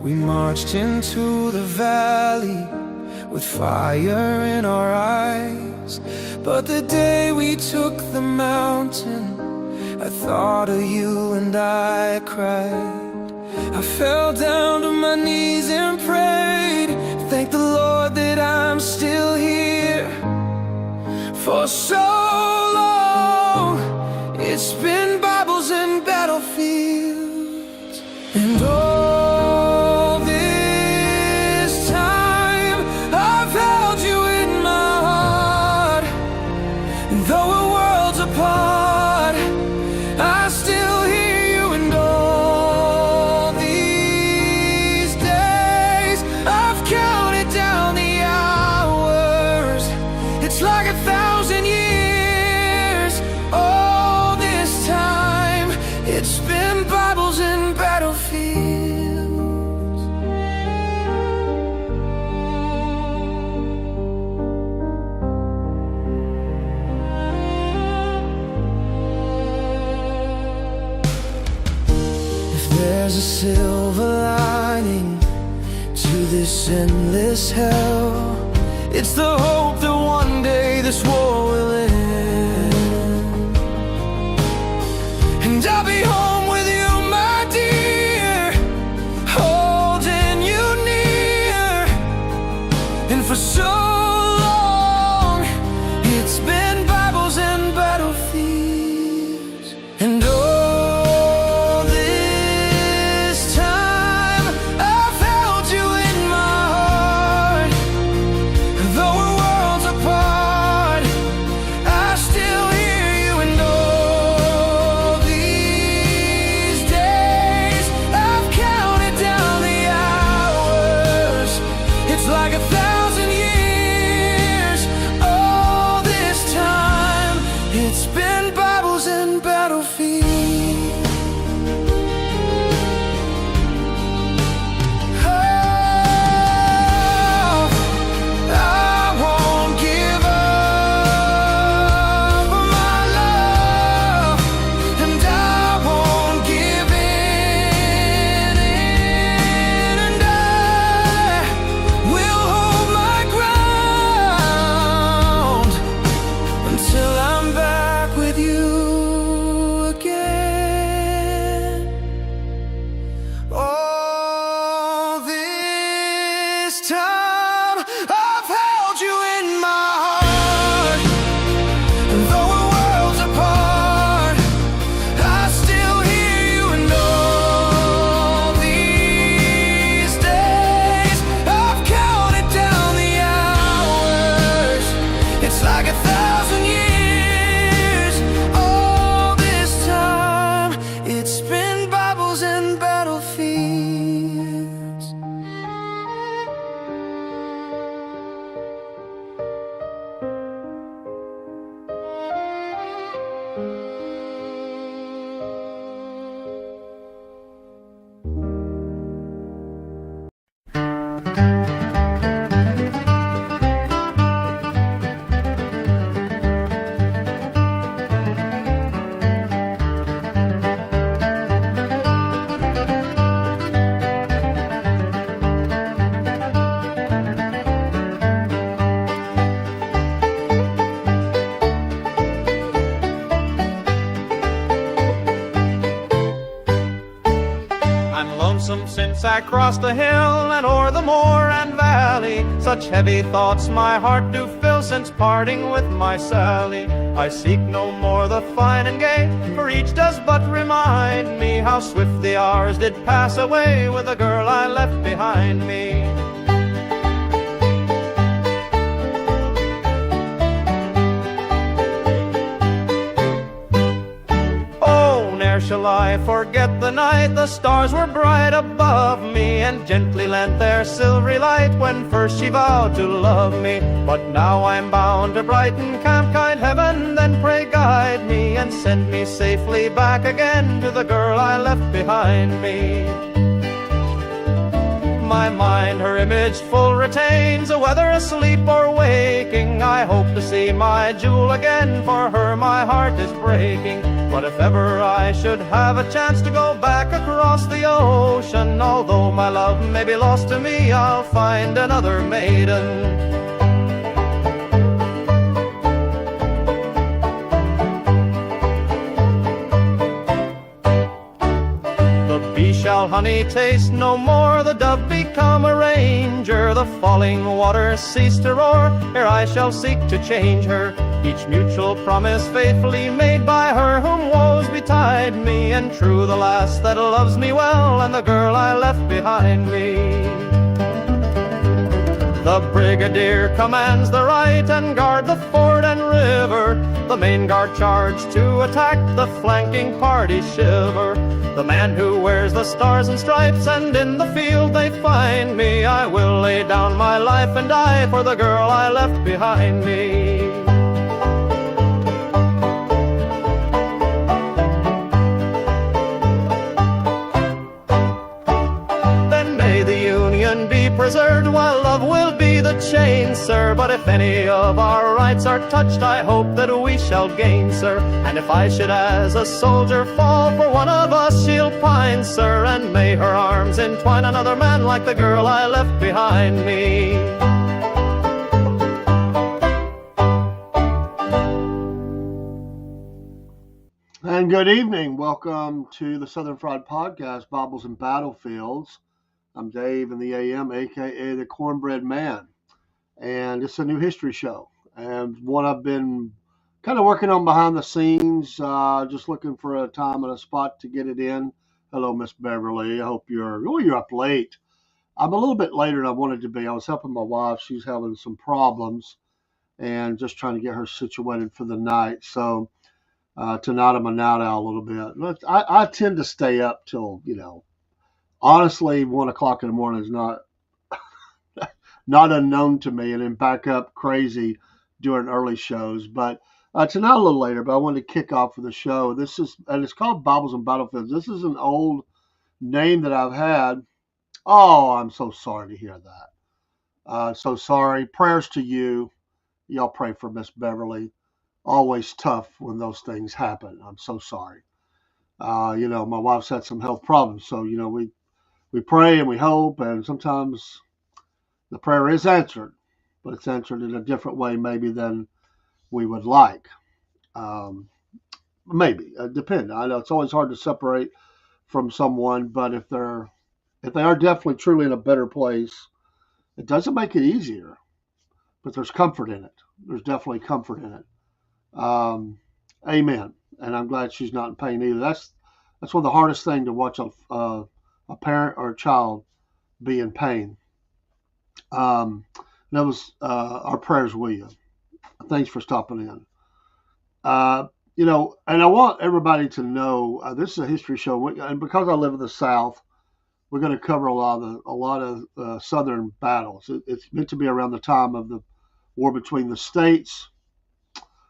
We marched into the valley with fire in our eyes. But the day we took the mountain, I thought of you and I cried. I fell down to my knees and prayed. Thank the Lord that I'm still here. For so long, it's been Bibles and battlefields. And all this time, I've held you in my heart. And though we're worlds apart, I still hear you. And all these days, I've counted down the hours. It's like 1,000 years. All this time, it's been Bibles and battlefields. There's a silver lining to this endless hell. It's the hope that one day this war will end. And I'll be home with you, my dear, holding you near. And for so long, it's been Bibles and battlefields. And like 1,000 years. All this time, it's been Bibles and battlefields. Oh, I won't give up my love, and I won't give in, and I will hold my ground until I'm back with you again. All this time, I've held you in my heart. And though we're worlds apart, I still hear you. And all these days, I've counted down the hours. It's like 1,000 years. All this time, it's been Bibles and battlefields. I'm lonesome since I crossed the hill and o'er the moor and valley. Such heavy thoughts my heart do fill since parting with my Sally. I seek no more the fine and gay, for each does but remind me how swift the hours did pass away with the girl I left behind me. Ne'er shall I forget the night the stars were bright above me, and gently lent their silvery light when first she vowed to love me. But now I'm bound to Brighton camp, kind heaven, then pray guide me, and send me safely back again to the girl I left behind me. My mind her image full retains, whether asleep or waking. I hope to see my jewel again, for her my heart is breaking. But if ever I should have a chance to go back across the ocean, although my love may be lost to me, I'll find another maiden. Shall honey taste no more, the dove become a ranger, the falling waters cease to roar, ere I shall seek to change her. Each mutual promise faithfully made by her whom woes betide me, and true the lass that loves me well, and the girl I left behind me. The brigadier commands the right and guard the ford and river, the main guard charged to attack, the flanking party shiver. The man who wears the stars and stripes, and in the field they find me, I will lay down my life and die for the girl I left behind me. Then may the union be preserved, while love will be the chain, sir. But if any of our rights are touched, I hope that we shall gain, sir. And if I should as a soldier fall, for one of us she'll pine, sir. And may her arms entwine another man like the girl I left behind me. And good evening. Welcome to the Southern Fried Podcast, Bibles and Battlefields. I'm Dave in the AM, aka the Cornbread Man. And it's a new history show. And one I've been kind of working on behind the scenes, just looking for a time and a spot to get it in. Hello, Miss Beverly. I hope you're up late. I'm a little bit later than I wanted to be. I was helping my wife. She's having some problems and just trying to get her situated for the night. So tonight I'm a night owl a little bit. I tend to stay up till, honestly, 1 o'clock in the morning is not unknown to me, and then back up crazy during early shows. But tonight a little later, but I wanted to kick off with the show. And it's called Bibles and Battlefields. This is an old name that I've had. Oh, I'm so sorry to hear that. So sorry. Prayers to you. Y'all pray for Miss Beverly. Always tough when those things happen. I'm so sorry. My wife's had some health problems, so we pray and we hope, and sometimes the prayer is answered, but it's answered in a different way maybe than we would like. Maybe depend. I know it's always hard to separate from someone, but if they are definitely truly in a better place, it doesn't make it easier, but there's comfort in it. There's definitely comfort in it. Amen. And I'm glad she's not in pain either. That's one of the hardest things to watch a parent or a child be in pain. That was our prayers with you. Thanks for stopping in. And I want everybody to know this is a history show, and because I live in the South, we're going to cover a lot of Southern battles. It's meant to be around the time of the war between the states.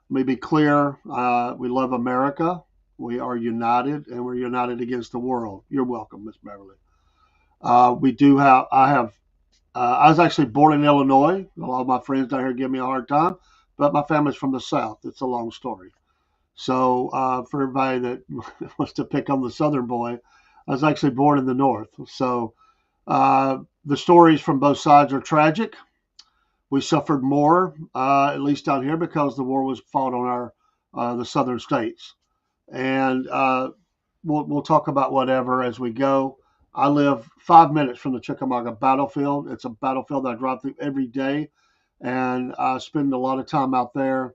Let me be clear. We love America. We are united, and we're united against the world. You're welcome, Miss Beverly. I was actually born in Illinois. A lot of my friends down here give me a hard time, but my family's from the South. It's a long story. So for everybody that wants to pick on the Southern boy, I was actually born in the North. So the stories from both sides are tragic. We suffered more, at least down here, because the war was fought on the southern states. And we'll talk about whatever as we go. I live 5 minutes from the Chickamauga battlefield. It's a battlefield I drive through every day, and I spend a lot of time out there.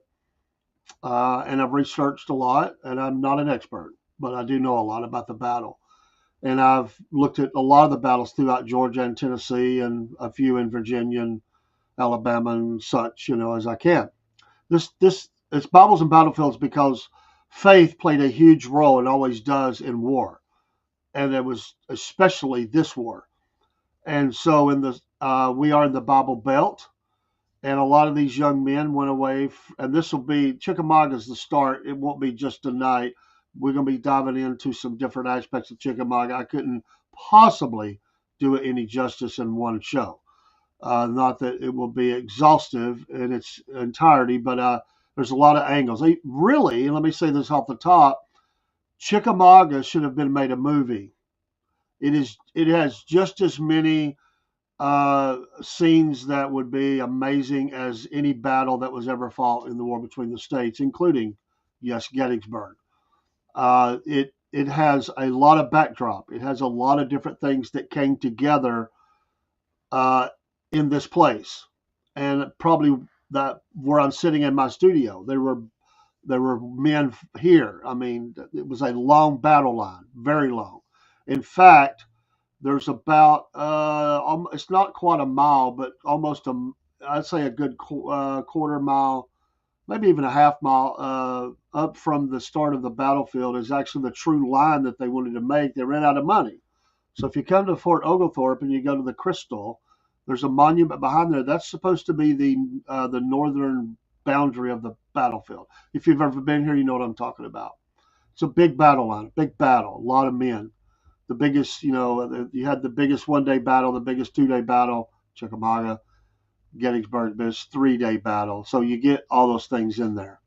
And I've researched a lot, and I'm not an expert, but I do know a lot about the battle. And I've looked at a lot of the battles throughout Georgia and Tennessee, and a few in Virginia and Alabama and such, as I can. It's Bibles and Battlefields because faith played a huge role and always does in war. And it was especially this war. And so we are in the Bible Belt, and a lot of these young men went away. And this will be, Chickamauga's the start. It won't be just tonight. We're going to be diving into some different aspects of Chickamauga. I couldn't possibly do it any justice in one show. Not that it will be exhaustive in its entirety, but There's a lot of angles. They really, let me say this off the top, Chickamauga should have been made a movie. It has just as many scenes that would be amazing as any battle that was ever fought in the war between the states, including, yes, Gettysburg. It has a lot of backdrop. It has a lot of different things that came together uh, in this place, and probably that where I'm sitting in my studio, there were men here. I mean, it was a long battle line, very long. In fact, there's about it's not quite a mile, but almost I'd say a good quarter mile, maybe even a half mile up from the start of the battlefield is actually the true line that they wanted to make. They ran out of money. So if you come to Fort Oglethorpe and you go to the Crystal, there's a monument behind there. That's supposed to be the northern boundary of the battlefield. If you've ever been here, you know what I'm talking about. It's a big battle line, big battle, a lot of men. The biggest, you had the biggest 1 day battle, the biggest 2 day battle, Chickamauga, Gettysburg, but it's 3 day battle. So you get all those things in there.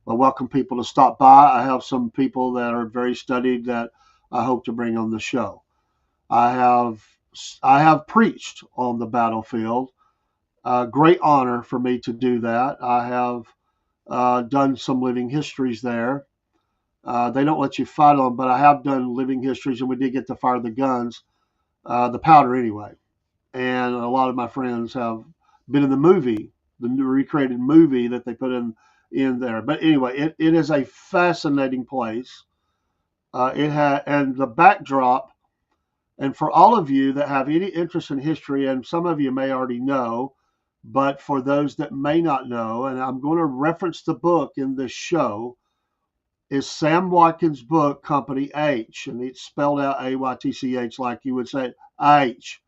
I welcome people to stop by. I have some people that are very studied that I hope to bring on the show. I have preached on the battlefield. Great honor for me to do that. I have done some living histories there. They don't let you fight on them, but I have done living histories, and we did get to fire the guns, the powder anyway. And a lot of my friends have been in the movie, the new recreated movie that they put in there. But anyway, it is a fascinating place. And the backdrop. And for all of you that have any interest in history, and some of you may already know, but for those that may not know, and I'm going to reference the book in this show, is Sam Watkins' book, Company H, and it's spelled out Aytch like you would say H,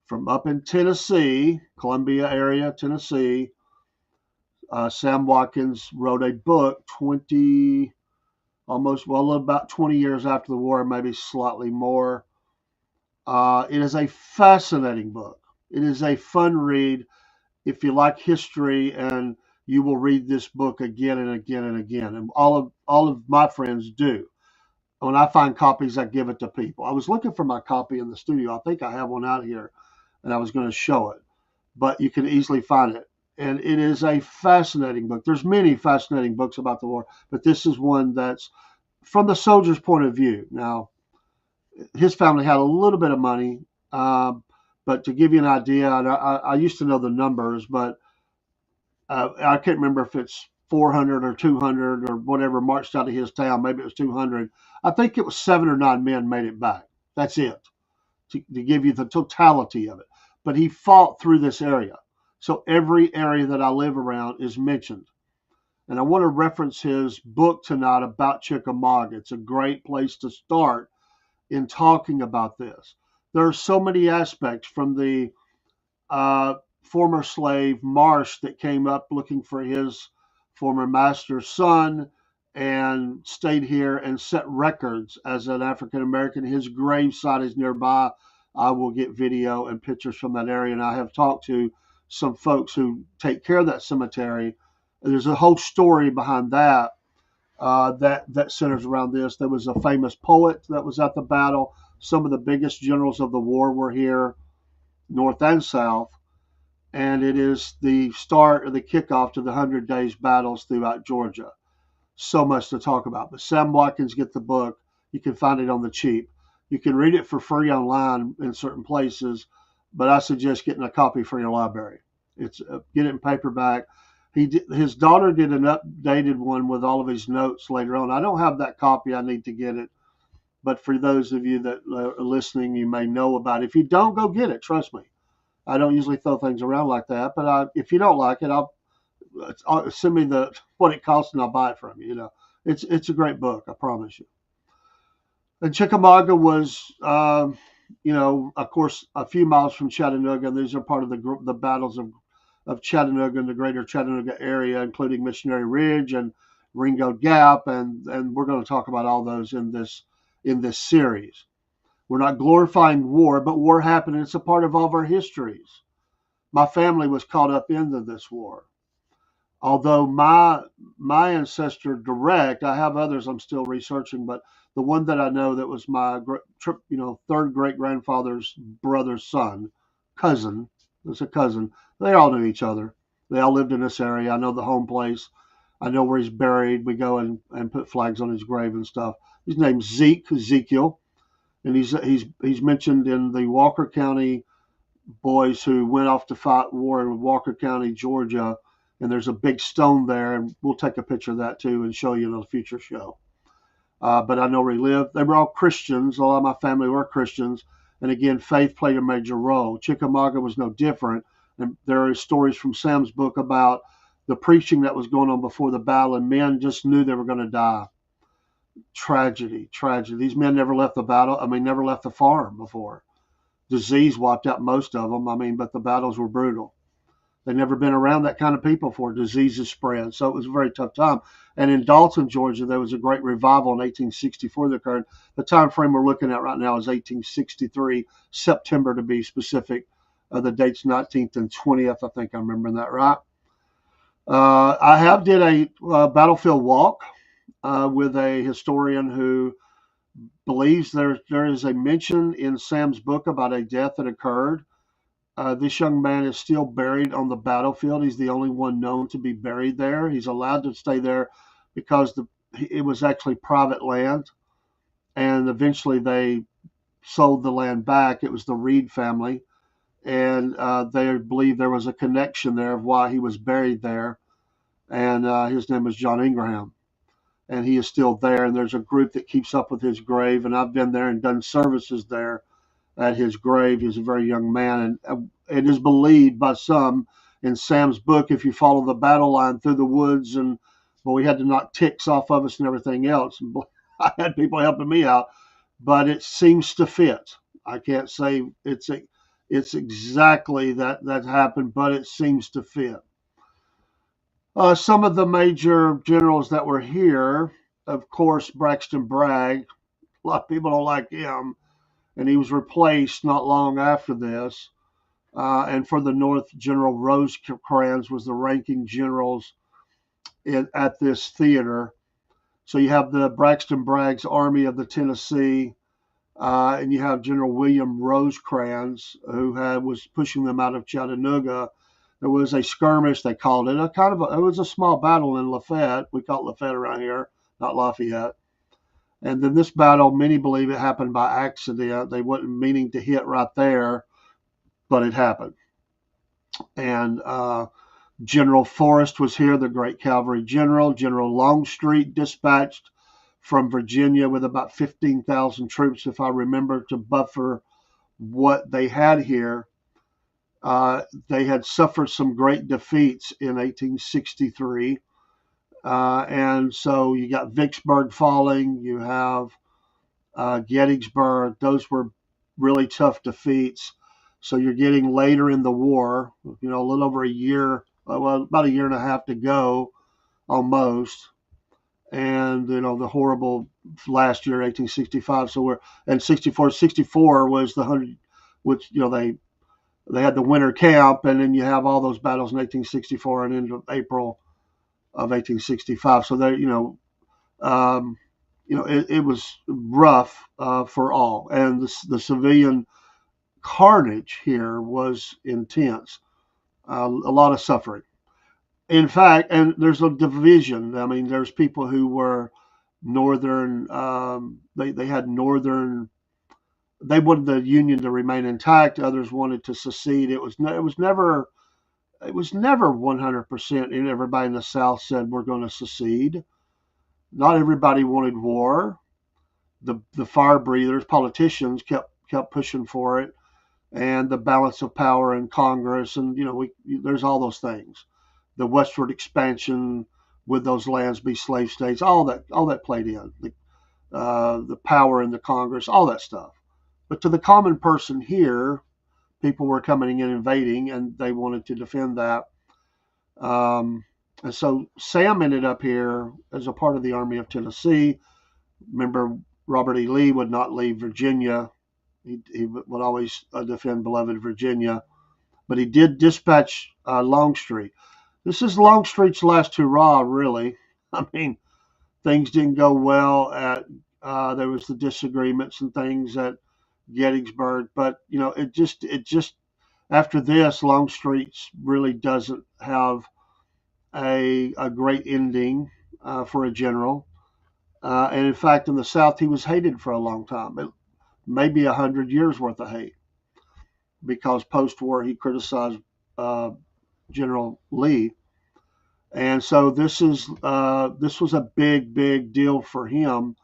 from up in Tennessee, Columbia area, Tennessee. Sam Watkins wrote a book about 20 years after the war, maybe slightly more. It is a fascinating book. It is a fun read if you like history, and you will read this book again and again and again. And all of my friends do. When I find copies, I give it to people. I was looking for my copy in the studio. I think I have one out here, and I was going to show it, but you can easily find it. And it is a fascinating book. There's many fascinating books about the war, but this is one that's from the soldier's point of view. Now, his family had a little bit of money, but to give you an idea, and I used to know the numbers, but I can't remember if it's 400 or 200 or whatever marched out of his town. Maybe it was 200. I think it was 7 or 9 men made it back. That's it, to give you the totality of it. But he fought through this area. So every area that I live around is mentioned. And I want to reference his book tonight about Chickamauga. It's a great place to start in talking about this. There are so many aspects, from the former slave Marsh that came up looking for his former master's son and stayed here and set records as an African American. His gravesite is nearby. I will get video and pictures from that area, and I have talked to some folks who take care of that cemetery. There's a whole story behind that. That centers around this. There was a famous poet that was at the battle. Some of the biggest generals of the war were here, North and South, and it is the start or the kickoff to the 100 Days battles throughout Georgia. So much to talk about. But Sam Watkins, get the book. You can find it on the cheap. You can read it for free online in certain places, but I suggest getting a copy for your library. Get it in paperback. His daughter did an updated one with all of his notes later on. I don't have that copy. I need to get it. But for those of you that are listening, you may know about it. If you don't, go get it. Trust me. I don't usually throw things around like that. But if you don't like it, I'll send me what it costs and I'll buy it from you. It's a great book. I promise you. And Chickamauga was, of course, a few miles from Chattanooga. And these are part of the battles of Chattanooga and the greater Chattanooga area, including Missionary Ridge and Ringo Gap, and we're going to talk about all those in this series. We're not glorifying war, but war happened, and it's a part of all of our histories. My family was caught up into this war. Although my ancestor direct, I have others I'm still researching, but the one that I know that was my third great grandfather's brother's son, cousin. It's a cousin. They all knew each other. They all lived in this area. I know the home place. I know where he's buried. We go and put flags on his grave and stuff. His name's Ezekiel, and he's mentioned in the Walker County boys who went off to fight war in Walker County, Georgia. And there's a big stone there, and we'll take a picture of that too and show you in a future show. But I know where he lived. They were all Christians. A lot of my family were Christians. And again, faith played a major role. Chickamauga was no different. And there are stories from Sam's book about the preaching that was going on before the battle, and men just knew they were going to die. Tragedy, tragedy. These men never left the battle. Never left the farm before. Disease wiped out most of them. But the battles were brutal. They'd never been around that kind of people before. Diseases spread. So it was a very tough time. And in Dalton, Georgia, there was a great revival in 1864 that occurred. The time frame we're looking at right now is 1863, September to be specific. The date's 19th and 20th. I think I'm remembering that right. I have did a battlefield walk with a historian who believes there is a mention in Sam's book about a death that occurred. This young man is still buried on the battlefield. He's the only one known to be buried there. He's allowed to stay there because it was actually private land, and eventually they sold the land back. It was the Reed family, and they believe there was a connection there of why he was buried there, and his name was John Ingraham, and he is still there, and there's a group that keeps up with his grave, and I've been there and done services there at his grave. He was a very young man, and it is believed by some in Sam's book, if you follow the battle line through the woods, and we had to knock ticks off of us and everything else. And I had people helping me out, but it seems to fit. I can't say it's exactly that happened, but it seems to fit. Some of the major generals that were here, of course, Braxton Bragg. A lot of people don't like him, and he was replaced not long after this. And for the North, General Rosecrans was the ranking generals at this theater. So you have the Braxton Bragg's Army of the Tennessee, and you have General William Rosecrans, who was pushing them out of Chattanooga. There was a skirmish, they called it. It was a small battle in Lafayette. We call it Lafayette around here, not Lafayette. And then this battle, many believe it happened by accident. They wasn't meaning to hit right there, but it happened. And General Forrest was here, the great cavalry general. General Longstreet dispatched from Virginia with about 15,000 troops, if I remember, to buffer what they had here. They had suffered some great defeats in 1863. And so you got Vicksburg falling, you have Gettysburg. Those were really tough defeats. So you're getting later in the war, a little over a year, about a year and a half to go almost. And, the horrible last year, 1865. And 64 was the 100, which, they had the winter camp, and then you have all those battles in 1864 and into April of 1865. So it was rough for all, and the civilian carnage here was intense. A lot of suffering. In fact, and there's a division. There's people who were northern. They had northern. They wanted the Union to remain intact. Others wanted to secede. It was never 100%. And everybody in the South said we're going to secede. Not everybody wanted war. The fire breathers, politicians, kept pushing for it, and the balance of power in Congress, and there's all those things. The westward expansion, would those lands be slave states? All that played in. The power in the Congress, all that stuff. But to the common person here, people were coming in invading, and they wanted to defend that. And so Sam ended up here as a part of the Army of Tennessee. Remember, Robert E. Lee would not leave Virginia. He would always defend beloved Virginia. But he did dispatch Longstreet. this is Longstreet's last hurrah, really. I mean, things didn't go well at there was the disagreements and things at Gettysburg, but it just after this, Longstreet really doesn't have a great ending for a general. And in fact, in the South, he was hated for a long time, maybe 100 years worth of hate, because post-war he criticized uh, General Lee, and so this was a big deal for him.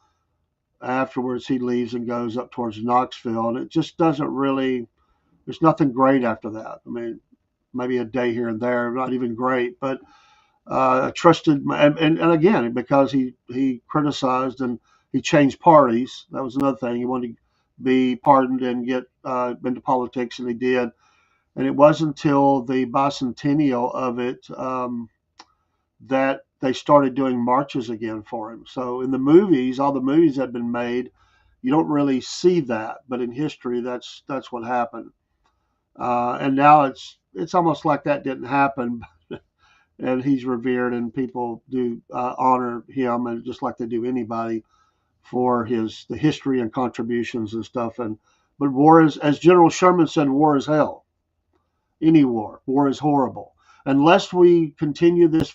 Afterwards, he leaves and goes up towards Knoxville, and it just doesn't really. There's nothing great after that. I mean, maybe a day here and there, not even great, but trusted, and again, because he criticized and he changed parties. That was another thing. He wanted to be pardoned and get into politics, and he did. And it wasn't until the bicentennial of it that they started doing marches again for him. So in the movies, all the movies that have been made, you don't really see that, but in history, that's what happened. And now it's almost like that didn't happen, and he's revered, and people do honor him, and just like they do anybody for the history and contributions and stuff. And but war is, as General Sherman said, war is hell. Any war is horrible. Unless we continue this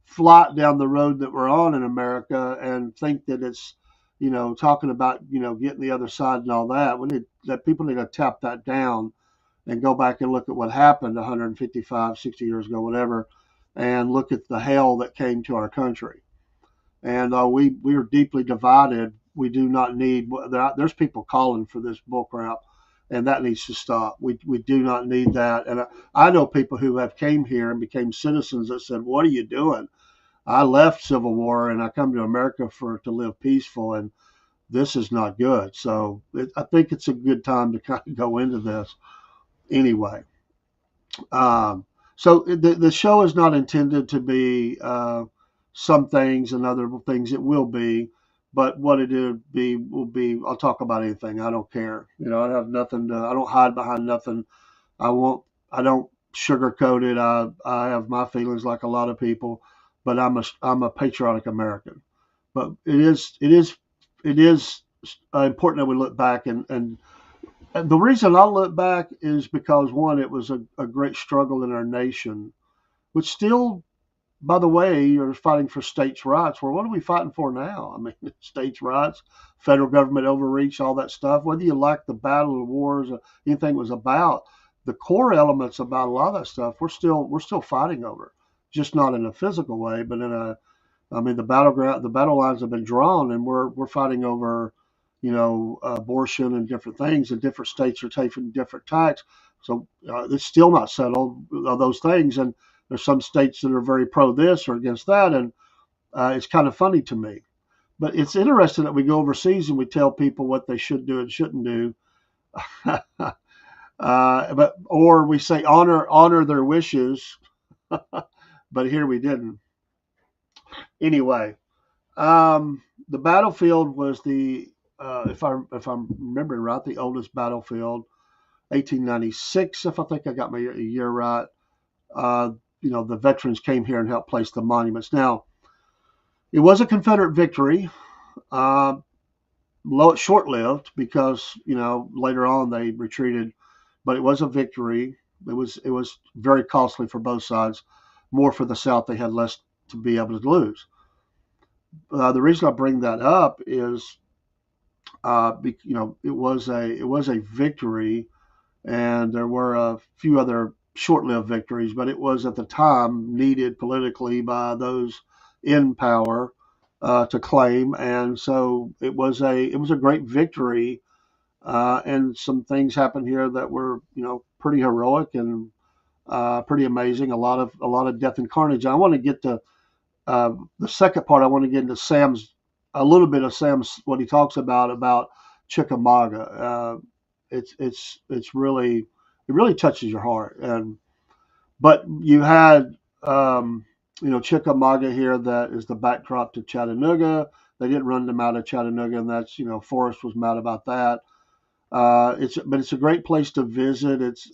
flight down the road that we're on in America and think that it's, talking about, getting the other side and all that, that people need to tap that down and go back and look at what happened 155, 60 years ago, whatever, and look at the hell that came to our country. And we are deeply divided. We do not need. There's people calling for this bullcrap, and that needs to stop. We do not need that. And I know people who have came here and became citizens that said, "What are you doing? I left Civil War and I come to America to live peaceful, and this is not good." So I think it's a good time to kind of go into this anyway. So the show is not intended to be some things and other things. It will be, but what it will be. I'll talk about anything. I don't care. I have nothing. I don't hide behind nothing. I won't. I don't sugarcoat it. I have my feelings like a lot of people, but I'm a patriotic American. But it is important that we look back, and the reason I look back is because, one, it was a great struggle in our nation, which still, by the way, you're fighting for states' rights. Well, what are we fighting for now? I mean, states' rights, federal government overreach, all that stuff. Whether you like the battle, the wars, or anything it was about, the core elements about a lot of that stuff, we're still fighting over, just not in a physical way, but I mean, the battle lines have been drawn, and we're fighting over, abortion and different things, and different states are taking different tacks. So it's still not settled, those things, and there's some states that are very pro this or against that, and it's kind of funny to me. But it's interesting that we go overseas and we tell people what they should do and shouldn't do, or we say honor their wishes, but here we didn't. Anyway, the battlefield was if I'm remembering right, the oldest battlefield, 1896. If I think I got my year right. The veterans came here and helped place the monuments. Now, it was a Confederate victory, uh, short-lived because later on they retreated, but it was a victory. It was very costly for both sides. More for the South; they had less to be able to lose. The reason I bring that up is, it was a victory, and there were a few other short-lived victories, but it was at the time needed politically by those in power to claim, and so it was a great victory, and some things happened here that were pretty heroic and pretty amazing. A lot of death and carnage. I want to get to the second part. I want to get into a little bit of Sam's what he talks about Chickamauga. It's really it really touches your heart. But you had Chickamauga here, that is the backdrop to Chattanooga. They didn't run them out of Chattanooga, and that's Forrest was mad about that. It's a great place to visit. It's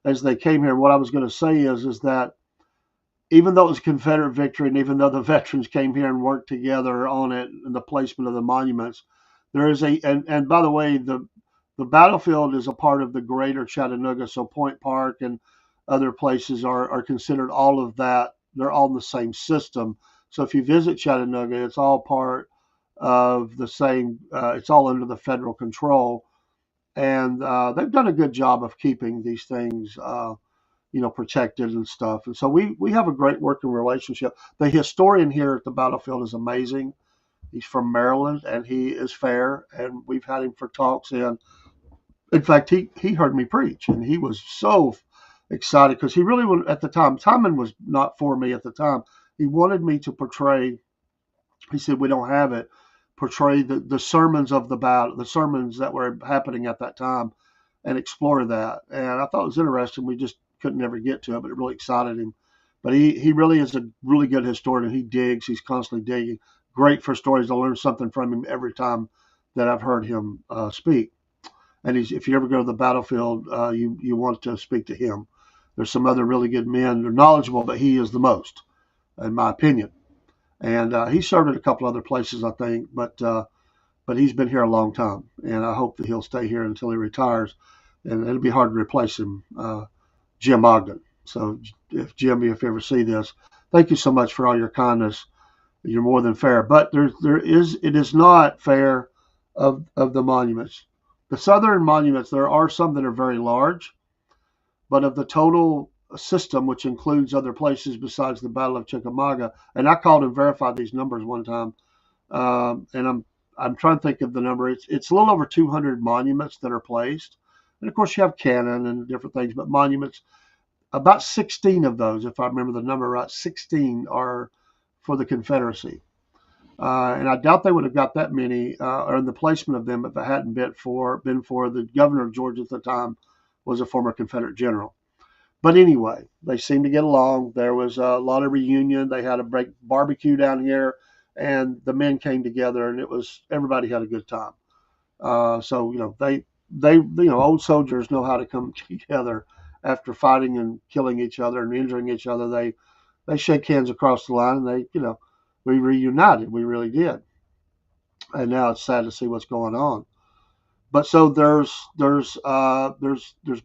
as they came here. What I was going to say is that even though it was a Confederate victory, and even though the veterans came here and worked together on it and the placement of the monuments, there is and by the way, the battlefield is a part of the greater Chattanooga, so Point Park and other places are considered all of that. They're all in the same system. So if you visit Chattanooga, it's all part of the same. It's all under the federal control, and they've done a good job of keeping these things, protected and stuff. And so we have a great working relationship. The historian here at the battlefield is amazing. He's from Maryland, and he is fair, and we've had him for talks. And in fact, he heard me preach, and he was so excited because he really wanted, at the time, Timon was not for me at the time. He wanted me to portray, he said, we don't have it, portray the sermons of the battle, the sermons that were happening at that time, and explore that. And I thought it was interesting. We just couldn't ever get to it, but it really excited him. But he really is a really good historian. He digs. He's constantly digging. Great for stories. I learn something from him every time that I've heard him speak. And if you ever go to the battlefield, you want to speak to him. There's some other really good men. They're knowledgeable, but he is the most, in my opinion. And he served at a couple other places, I think, but he's been here a long time, and I hope that he'll stay here until he retires. And it'll be hard to replace him, Jim Ogden. So, if Jim, if you ever see this, thank you so much for all your kindness. You're more than fair, but it is not fair of the monuments. The southern monuments, there are some that are very large, but of the total system, which includes other places besides the Battle of Chickamauga, and I called and verified these numbers one time, and I'm trying to think of the number. It's a little over 200 monuments that are placed, and of course you have cannon and different things, but monuments, about 16 of those, if I remember the number right, 16 are for the Confederacy. And I doubt they would have got that many, or in the placement of them, if it hadn't been for the governor of Georgia at the time was a former Confederate general. But anyway, they seemed to get along. There was a lot of reunion. They had a barbecue down here, and the men came together, and everybody had a good time. So old soldiers know how to come together after fighting and killing each other and injuring each other. They shake hands across the line, and we reunited. We really did. And now it's sad to see what's going on. But so there's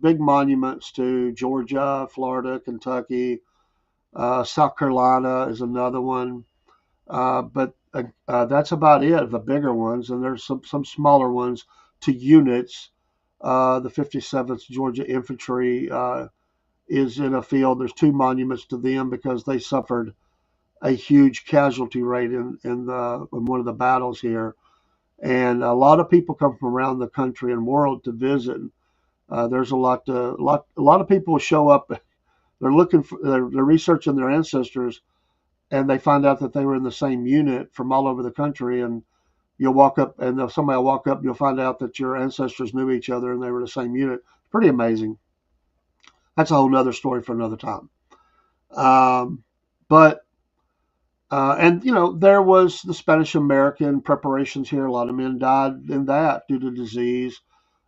big monuments to Georgia, Florida, Kentucky, South Carolina is another one. But that's about it, the bigger ones. And there's some smaller ones to units. The 57th Georgia Infantry is in a field. There's two monuments to them because they suffered a huge casualty rate in one of the battles here. And a lot of people come from around the country and world to visit. There's a lot of people show up. They're researching their ancestors, and they find out that they were in the same unit from all over the country. And you'll walk up, and somebody will walk up, and you'll find out that your ancestors knew each other and they were the same unit. Pretty amazing. That's a whole nother story for another time. But there was the Spanish-American preparations here. A lot of men died in that due to disease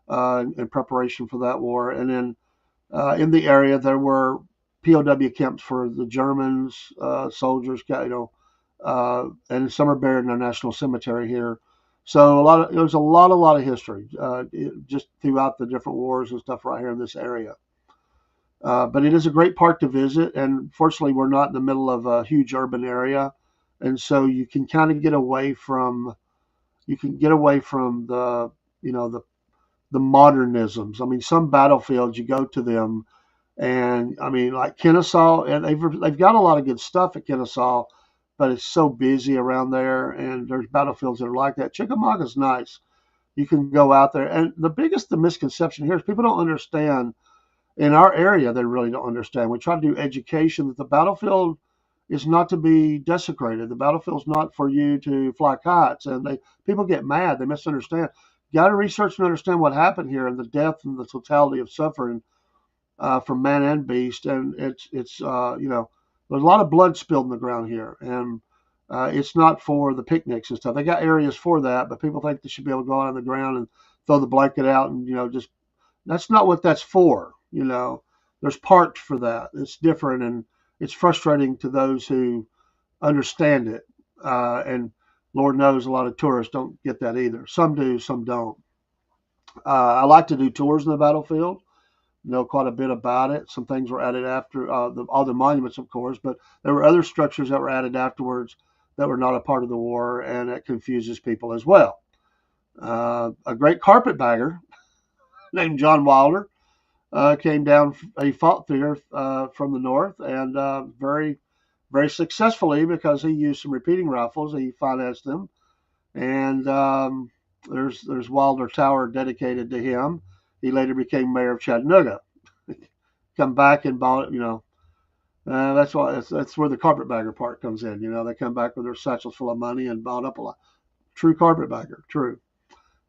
in preparation for that war. And then in the area, there were POW camps for the Germans, soldiers, and some are buried in our national cemetery here. So there's a lot of history just throughout the different wars and stuff right here in this area. But it is a great park to visit, and fortunately, we're not in the middle of a huge urban area, and so you can kind of get away from the the modernisms. I mean, some battlefields you go to them, and I mean, like Kennesaw, and they've got a lot of good stuff at Kennesaw, but it's so busy around there, and there's battlefields that are like that. Chickamauga's nice. You can go out there, and the misconception here is people don't understand. In our area, they really don't understand. We try to do education that the battlefield is not to be desecrated. The battlefield's not for you to fly kites, and people get mad. They misunderstand. You got to research and understand what happened here and the death and the totality of suffering from man and beast. And it's there's a lot of blood spilled in the ground here, and it's not for the picnics and stuff. They got areas for that, but people think they should be able to go out on the ground and throw the blanket out and just that's not what that's for. There's parks for that. It's different, it's frustrating to those who understand it. And Lord knows a lot of tourists don't get that either. Some do, some don't. I like to do tours in the battlefield, know quite a bit about it. Some things were added after all the monuments, of course, but there were other structures that were added afterwards that were not a part of the war, and it confuses people as well. A great carpetbagger named John Wilder came down. He fought there from the north, and very, very successfully because he used some repeating rifles. He financed them, and there's Wilder Tower dedicated to him. He later became mayor of Chattanooga. Come back and bought it, that's where the carpetbagger part comes in. They come back with their satchels full of money and bought up a lot. True carpetbagger, true.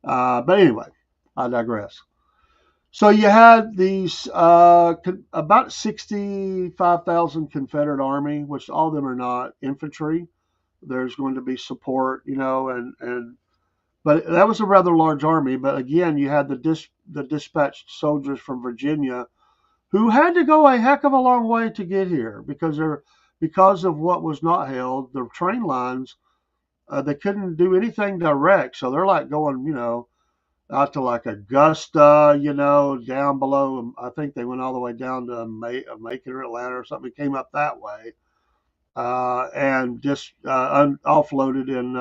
But anyway, I digress. So you had these about 65,000 Confederate Army, which all of them are not infantry. There's going to be support, and but that was a rather large army. But again, you had the dispatched soldiers from Virginia who had to go a heck of a long way to get here because of what was not held. The train lines, they couldn't do anything direct, so they're like going, out to like Augusta, down below. I think they went all the way down to Macon or Atlanta or something. Came up that way, and just offloaded in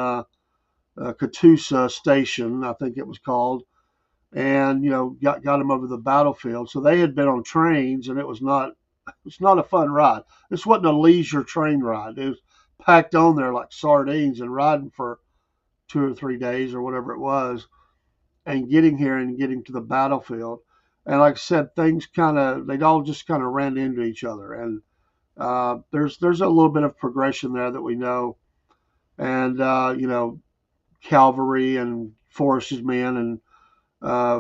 Catoosa Station, I think it was called, and got them over the battlefield. So they had been on trains, and it's not a fun ride. This wasn't a leisure train ride. It was packed on there like sardines and riding for 2 or 3 days or whatever it was, and getting here and getting to the battlefield. And like I said, they'd all just kind of ran into each other. And there's a little bit of progression there that we know. And, cavalry and Forrest's men and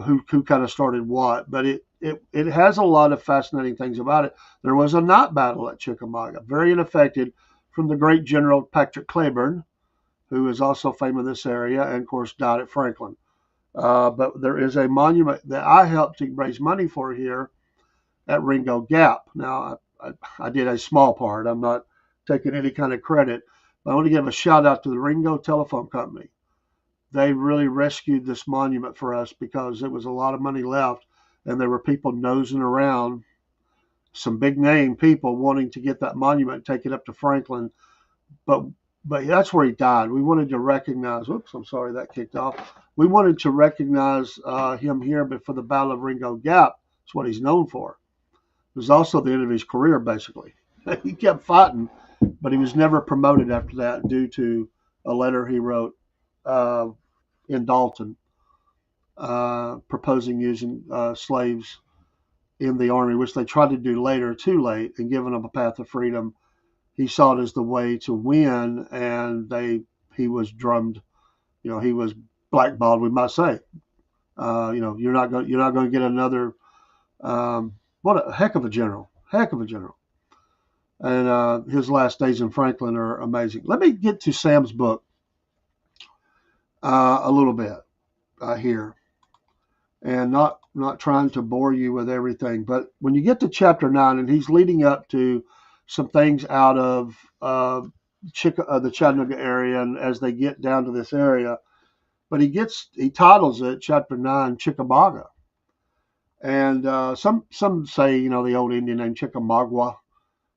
who kind of started what. But it has a lot of fascinating things about it. There was a night battle at Chickamauga, very ineffective, from the great General Patrick Cleburne, who is also famous in this area and, of course, died at Franklin. But there is a monument that I helped to raise money for here at Ringo Gap. Now, I did a small part. I'm not taking any kind of credit. But I want to give a shout out to the Ringo Telephone Company. They really rescued this monument for us because there was a lot of money left, and there were people nosing around, some big name people wanting to get that monument and take it up to Franklin. But that's where he died. We wanted to recognize. Oops, I'm sorry, that kicked off. We wanted to recognize him here, but for the Battle of Ringo Gap, that's what he's known for. It was also the end of his career, basically. He kept fighting, but he was never promoted after that due to a letter he wrote in Dalton proposing using slaves in the army, which they tried to do later, too late, and giving them a path of freedom. He saw it as the way to win, and he was drummed. He was blackballed, we might say. You're not going to get another. What a heck of a general, And his last days in Franklin are amazing. Let me get to Sam's book a little bit here, and not trying to bore you with everything, but when you get to chapter 9, and he's leading up to some things out of the Chattanooga area, and as they get down to this area, but he titles it chapter 9 Chickamauga, and some say the old Indian name Chickamauga,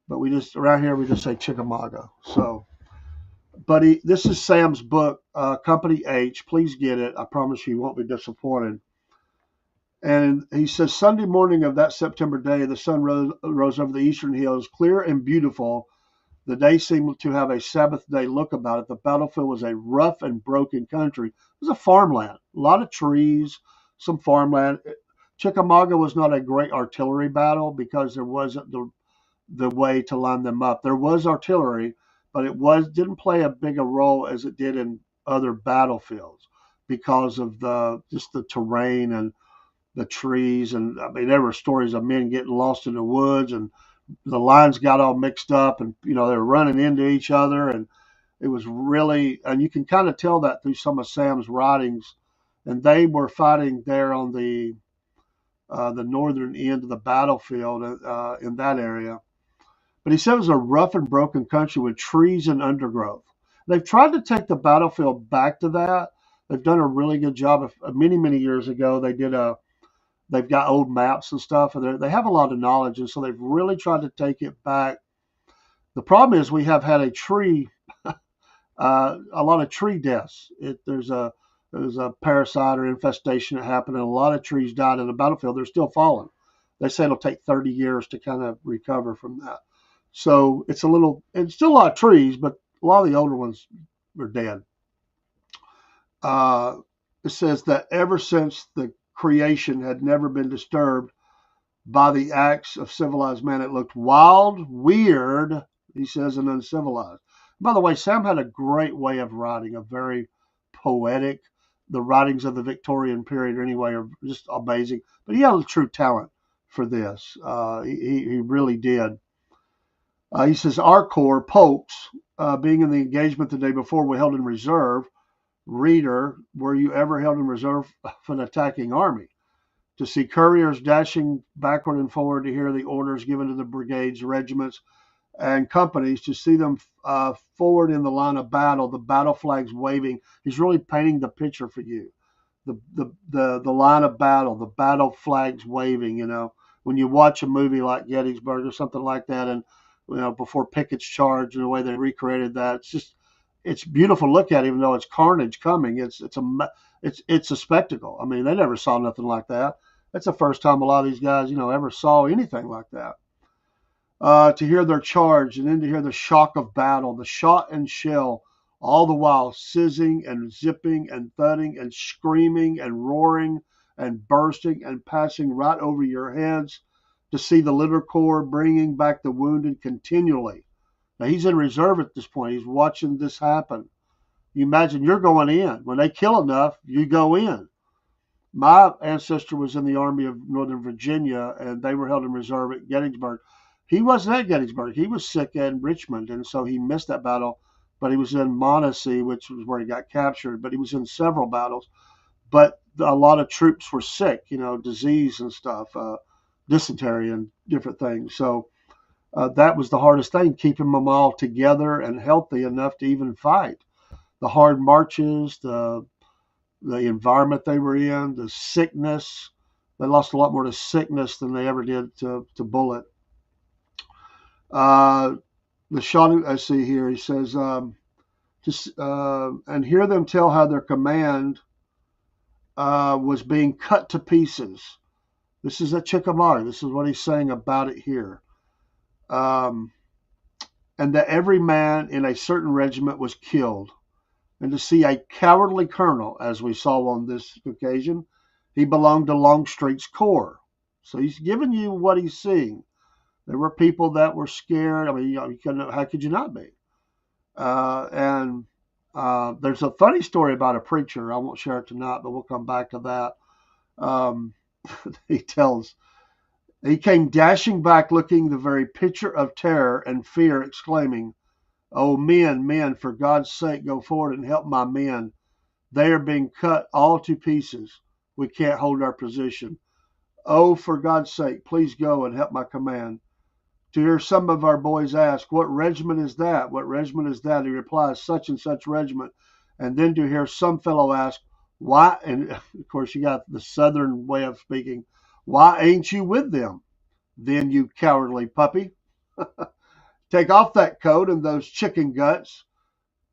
but around here we just say Chickamauga. So, but this is Sam's book, Company H. Please get it. I promise you won't be disappointed. And he says, Sunday morning of that September day, the sun rose over the eastern hills, clear and beautiful. The day seemed to have a Sabbath day look about it. The battlefield was a rough and broken country. It was a farmland, a lot of trees, some farmland. Chickamauga was not a great artillery battle because there wasn't the way to line them up. There was artillery, but it didn't play a big a role as it did in other battlefields because of just the terrain and the trees. And I mean, there were stories of men getting lost in the woods, and the lines got all mixed up, and they were running into each other, and it was really, and you can kind of tell that through some of Sam's writings. And they were fighting there on the northern end of the battlefield in that area. But he said it was a rough and broken country with trees and undergrowth. They've tried to take the battlefield back to that. They've done a really good job. Many, many years ago, they've got old maps and stuff, and they have a lot of knowledge, and so they've really tried to take it back. The problem is we have had a lot of tree deaths. There's a parasite or infestation that happened, and a lot of trees died in the battlefield. They're still falling. They say it'll take 30 years to kind of recover from that. So it's still a lot of trees, but a lot of the older ones are dead. It says that ever since the creation had never been disturbed by the acts of civilized man, it looked wild, weird, he says, and uncivilized. By the way, Sam had a great way of writing, a very poetic. The writings of the Victorian period, anyway, are just amazing. But he had a true talent for this. He really did. He says, our corps, Polk's, being in the engagement the day before, we held in reserve. Reader, were you ever held in reserve for an attacking army? To see couriers dashing backward and forward, to hear the orders given to the brigades, regiments, and companies, to see them forward in the line of battle, the battle flags waving. He's really painting the picture for you. The line of battle, the battle flags waving. You know, when you watch a movie like Gettysburg or something like that, and before Pickett's charge and the way they recreated that, it's beautiful to look at, even though it's carnage coming. It's a spectacle. I mean, they never saw nothing like that. That's the first time a lot of these guys, ever saw anything like that. To hear their charge, and then to hear the shock of battle, the shot and shell, all the while sizzing and zipping and thudding and screaming and roaring and bursting and passing right over your heads, to see the Little Corps bringing back the wounded continually. Now, he's in reserve at this point. He's watching this happen. You imagine you're going in. When they kill enough, you go in. My ancestor was in the Army of Northern Virginia, and they were held in reserve at Gettysburg. He wasn't at Gettysburg. He was sick in Richmond, and so he missed that battle. But he was in Montesee, which was where he got captured. But he was in several battles. But a lot of troops were sick, disease and stuff, dysentery and different things. So that was the hardest thing, keeping them all together and healthy enough to even fight. The hard marches, the environment they were in, the sickness. They lost a lot more to sickness than they ever did to bullet. The shot, I see here, he says, and hear them tell how their command was being cut to pieces. This is at Chickamauga. This is what he's saying about it here. And that every man in a certain regiment was killed. And to see a cowardly colonel, as we saw on this occasion, he belonged to Longstreet's corps. So he's giving you what he's seeing. There were people that were scared. I mean, how could you not be? And there's a funny story about a preacher. I won't share it tonight, but we'll come back to that. He came dashing back, looking the very picture of terror and fear, exclaiming, "Oh, men, for God's sake, go forward and help my men. They are being cut all to pieces. We can't hold our position. Oh, for God's sake, please go and help my command." To hear some of our boys ask, "What regiment is that? What regiment is that?" He replies, "Such and such regiment." And then to hear some fellow ask, "Why?" And of course, you got the Southern way of speaking. "Why ain't you with them?" "Then, you cowardly puppy, take off that coat and those chicken guts.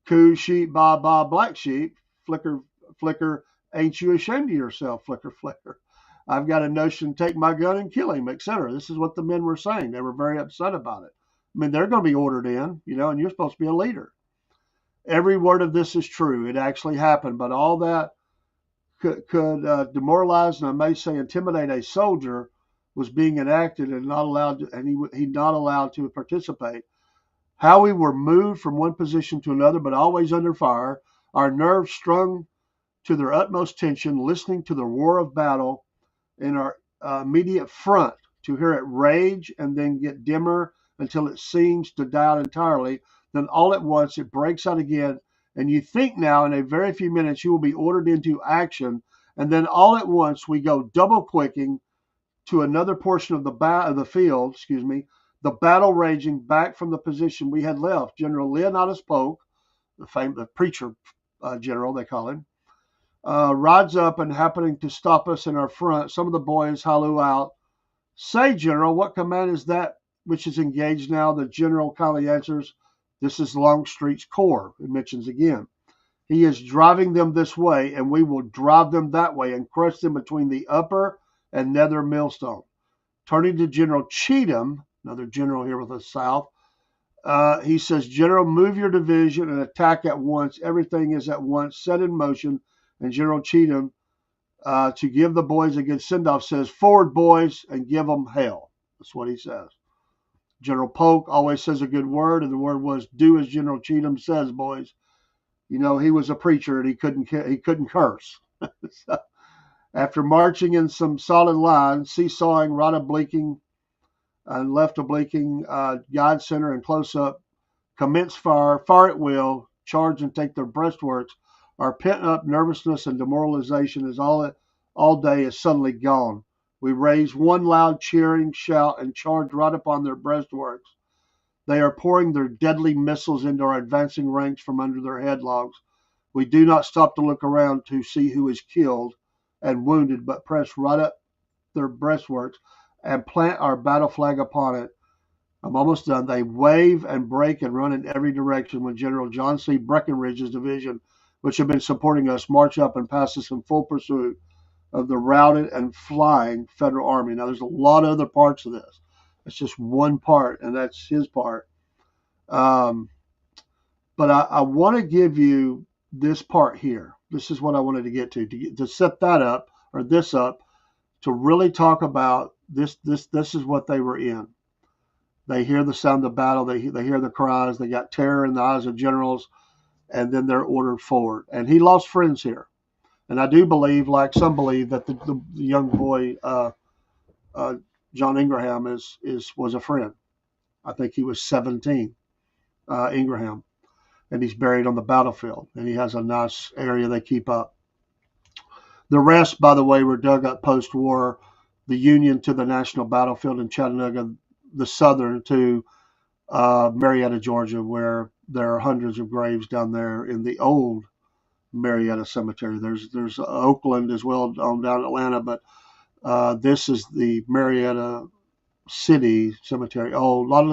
Coo, sheep, ba, ba, black sheep. Flicker, flicker, ain't you ashamed of yourself? Flicker, flicker. I've got a notion to take my gun and kill him," etc. This is what the men were saying. They were very upset about it. I mean, they're going to be ordered in, and you're supposed to be a leader. Every word of this is true. It actually happened, but all that could demoralize and, I may say, intimidate a soldier was being enacted and not allowed to, and he not allowed to participate. How we were moved from one position to another, but always under fire, our nerves strung to their utmost tension, listening to the roar of battle in our immediate front, to hear it rage and then get dimmer until it seems to die out entirely. Then all at once it breaks out again, and you think now in a very few minutes you will be ordered into action, and then all at once we go double quicking to another portion of the field, The battle raging back from the position we had left. General Leonidas Polk, the preacher general, they call him, rides up and happening to stop us in our front. Some of the boys halloo out, "Say, General, what command is that which is engaged now?" The general kindly answers, "This is Longstreet's corps." It mentions again, "He is driving them this way, and we will drive them that way and crush them between the upper and nether millstone." Turning to General Cheatham, another general here with the South, he says, "General, move your division and attack at once. Everything is at once set in motion." And General Cheatham, to give the boys a good send-off, says, "Forward, boys, and give them hell." That's what he says. General Polk always says a good word, and the word was, "Do as General Cheatham says, boys." You know, he was a preacher, and he couldn't curse. So, after marching in some solid lines, seesawing, right obliquing and left obliquing, guide center and close up, commence fire at will, charge and take their breastworks. Our pent up nervousness and demoralization is all day is suddenly gone. We raise one loud cheering shout and charge right upon their breastworks. They are pouring their deadly missiles into our advancing ranks from under their headlogs. We do not stop to look around to see who is killed and wounded, but press right up their breastworks and plant our battle flag upon it. I'm almost done. They wave and break and run in every direction when General John C. Breckinridge's division, which had been supporting us, march up and pass us in full pursuit of the routed and flying Federal Army. Now, there's a lot of other parts of this. It's just one part, and that's his part. But I want to give you this part here. This is what I wanted to get to set that up, or this up, to really talk about this. This is what they were in. They hear the sound of battle. They hear the cries. They got terror in the eyes of generals, and then they're ordered forward. And he lost friends here. And I do believe, like some believe, that the young boy John Ingraham was a friend. I think he was 17, Ingraham, and he's buried on the battlefield. And he has a nice area they keep up. The rest, by the way, were dug up post-war. The Union to the National Battlefield in Chattanooga, the Southern to Marietta, Georgia, where there are hundreds of graves down there in the old Marietta Cemetery. There's Oakland as well down Atlanta, but this is the Marietta City Cemetery. Oh, a lot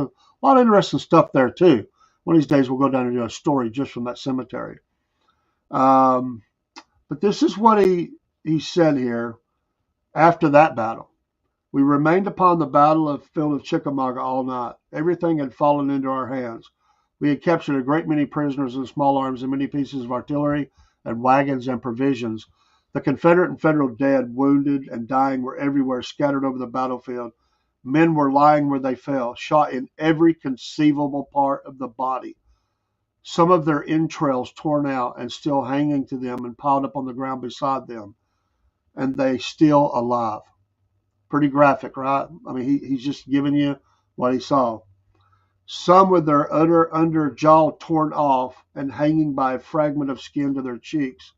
of interesting stuff there too. One of these days we'll go down and do a story just from that cemetery. But this is what he said here after that battle. "We remained upon the field of Chickamauga all night. Everything had fallen into our hands. We had captured a great many prisoners and small arms and many pieces of artillery and wagons and provisions. The Confederate and Federal dead, wounded, and dying were everywhere scattered over the battlefield. Men were lying where they fell, shot in every conceivable part of the body. Some of their entrails torn out and still hanging to them and piled up on the ground beside them, and they still alive." Pretty graphic, right? I mean, he's just giving you what he saw. "Some with their under jaw torn off and hanging by a fragment of skin to their cheeks,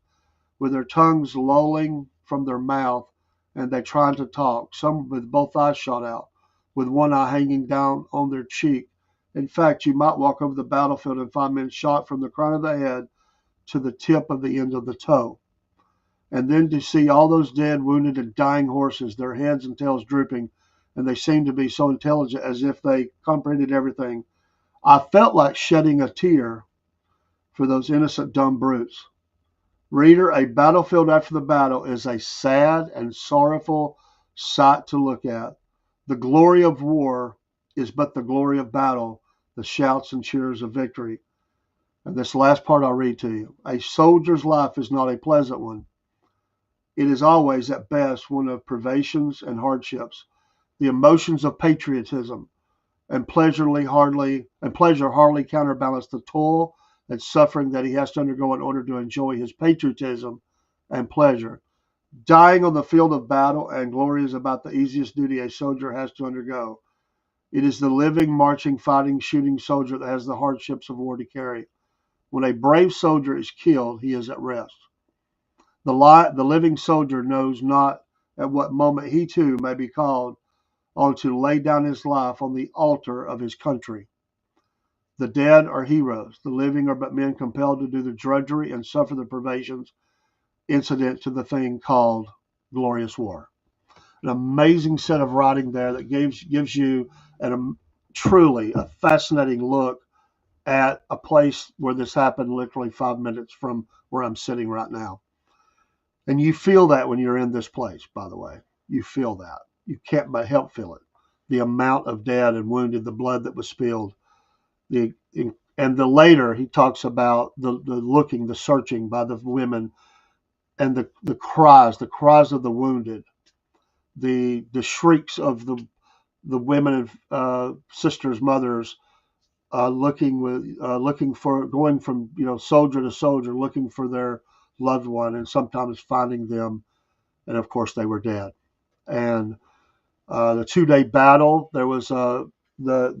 with their tongues lolling from their mouth, and they trying to talk. Some with both eyes shot out, with one eye hanging down on their cheek. In fact, you might walk over the battlefield and find men shot from the crown of the head to the tip of the end of the toe. And then to see all those dead, wounded, and dying horses, their heads and tails drooping, and they seemed to be so intelligent as if they comprehended everything. I felt like shedding a tear for those innocent dumb brutes." Reader, a battlefield after the battle is a sad and sorrowful sight to look at. The glory of war is but the glory of battle, the shouts and cheers of victory. And this last part I'll read to you. "A soldier's life is not a pleasant one. It is always, at best, one of privations and hardships. The emotions of patriotism and pleasure hardly counterbalance the toil and suffering that he has to undergo in order to enjoy his patriotism and pleasure. Dying on the field of battle and glory is about the easiest duty a soldier has to undergo. It is the living, marching, fighting, shooting soldier that has the hardships of war to carry. When a brave soldier is killed, he is at rest. The living soldier knows not at what moment he too may be called only to lay down his life on the altar of his country. The dead are heroes. The living are but men compelled to do the drudgery and suffer the privations incident to the thing called glorious war. An amazing set of writing there that gives you truly a fascinating look at a place where this happened literally 5 minutes from where I'm sitting right now. And you feel that when you're in this place, by the way. You feel that. You can't but help feel it. The amount of dead and wounded, the blood that was spilled. And the later he talks about the looking, the searching by the women, and the cries of the wounded, the shrieks of the women and sisters, mothers, looking for, going from soldier to soldier, looking for their loved one, and sometimes finding them, and of course they were dead. And the 2-day battle, there was the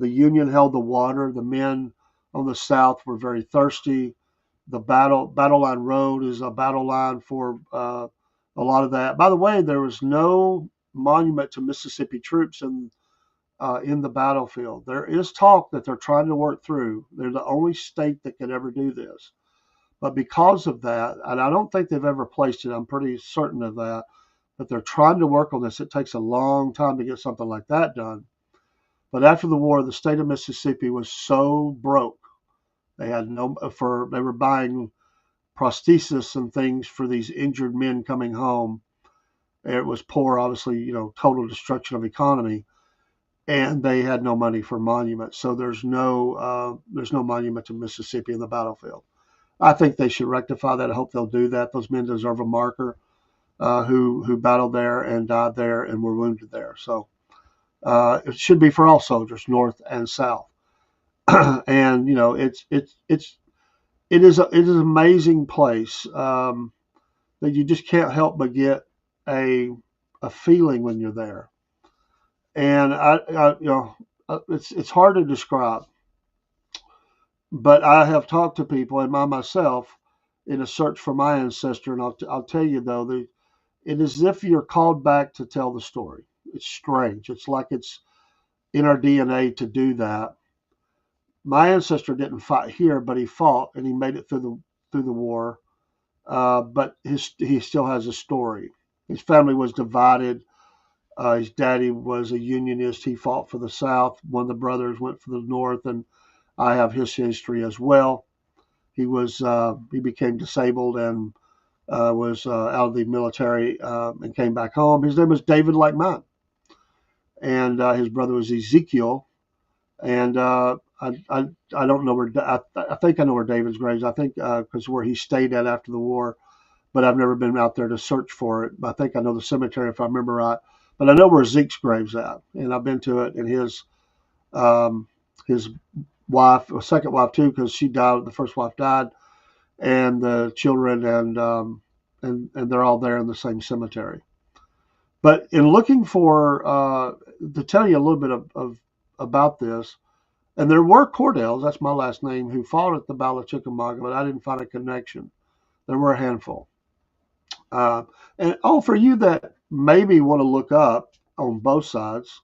Union held the water. The men on the South were very thirsty. The battle line road is a battle line for a lot of that. By the way, there was no monument to Mississippi troops in the battlefield. There is talk that they're trying to work through. They're the only state that could ever do this. But because of that, and I don't think they've ever placed it, I'm pretty certain of that, but they're trying to work on this. It takes a long time to get something like that done. But after the war, the state of Mississippi was so broke. They were buying prosthesis and things for these injured men coming home. It was poor, obviously, total destruction of economy. And they had no money for monuments, so there's no monument to Mississippi in the battlefield. I think they should rectify that. I hope they'll do that. Those men deserve a marker, who battled there and died there and were wounded there. So it should be for all soldiers, North and South. And it is an amazing place that you just can't help but get a feeling when you're there. And it's hard to describe, but I have talked to people and myself in a search for my ancestor, and I'll tell you though, it is as if you're called back to tell the story. It's strange. It's like it's in our DNA to do that. My ancestor didn't fight here, but he fought and he made it through the war. But he still has a story. His family was divided. His daddy was a Unionist. He fought for the South. One of the brothers went for the North, and I have his history as well. He became disabled and was out of the military and came back home. His name was David, like mine, and his brother was Ezekiel. And I don't know where I think I know where David's grave is. I think because where he stayed at after the war, but I've never been out there to search for it. I think I know the cemetery if I remember right. But I know where Zeke's grave's at, and I've been to it. And his wife, or second wife too, because she died. The first wife died, and the children, and they're all there in the same cemetery. But in looking for to tell you a little bit about this, and there were Cordells, that's my last name, who fought at the Battle of Chickamauga, but I didn't find a connection. There were a handful. And for you that maybe want to look up on both sides,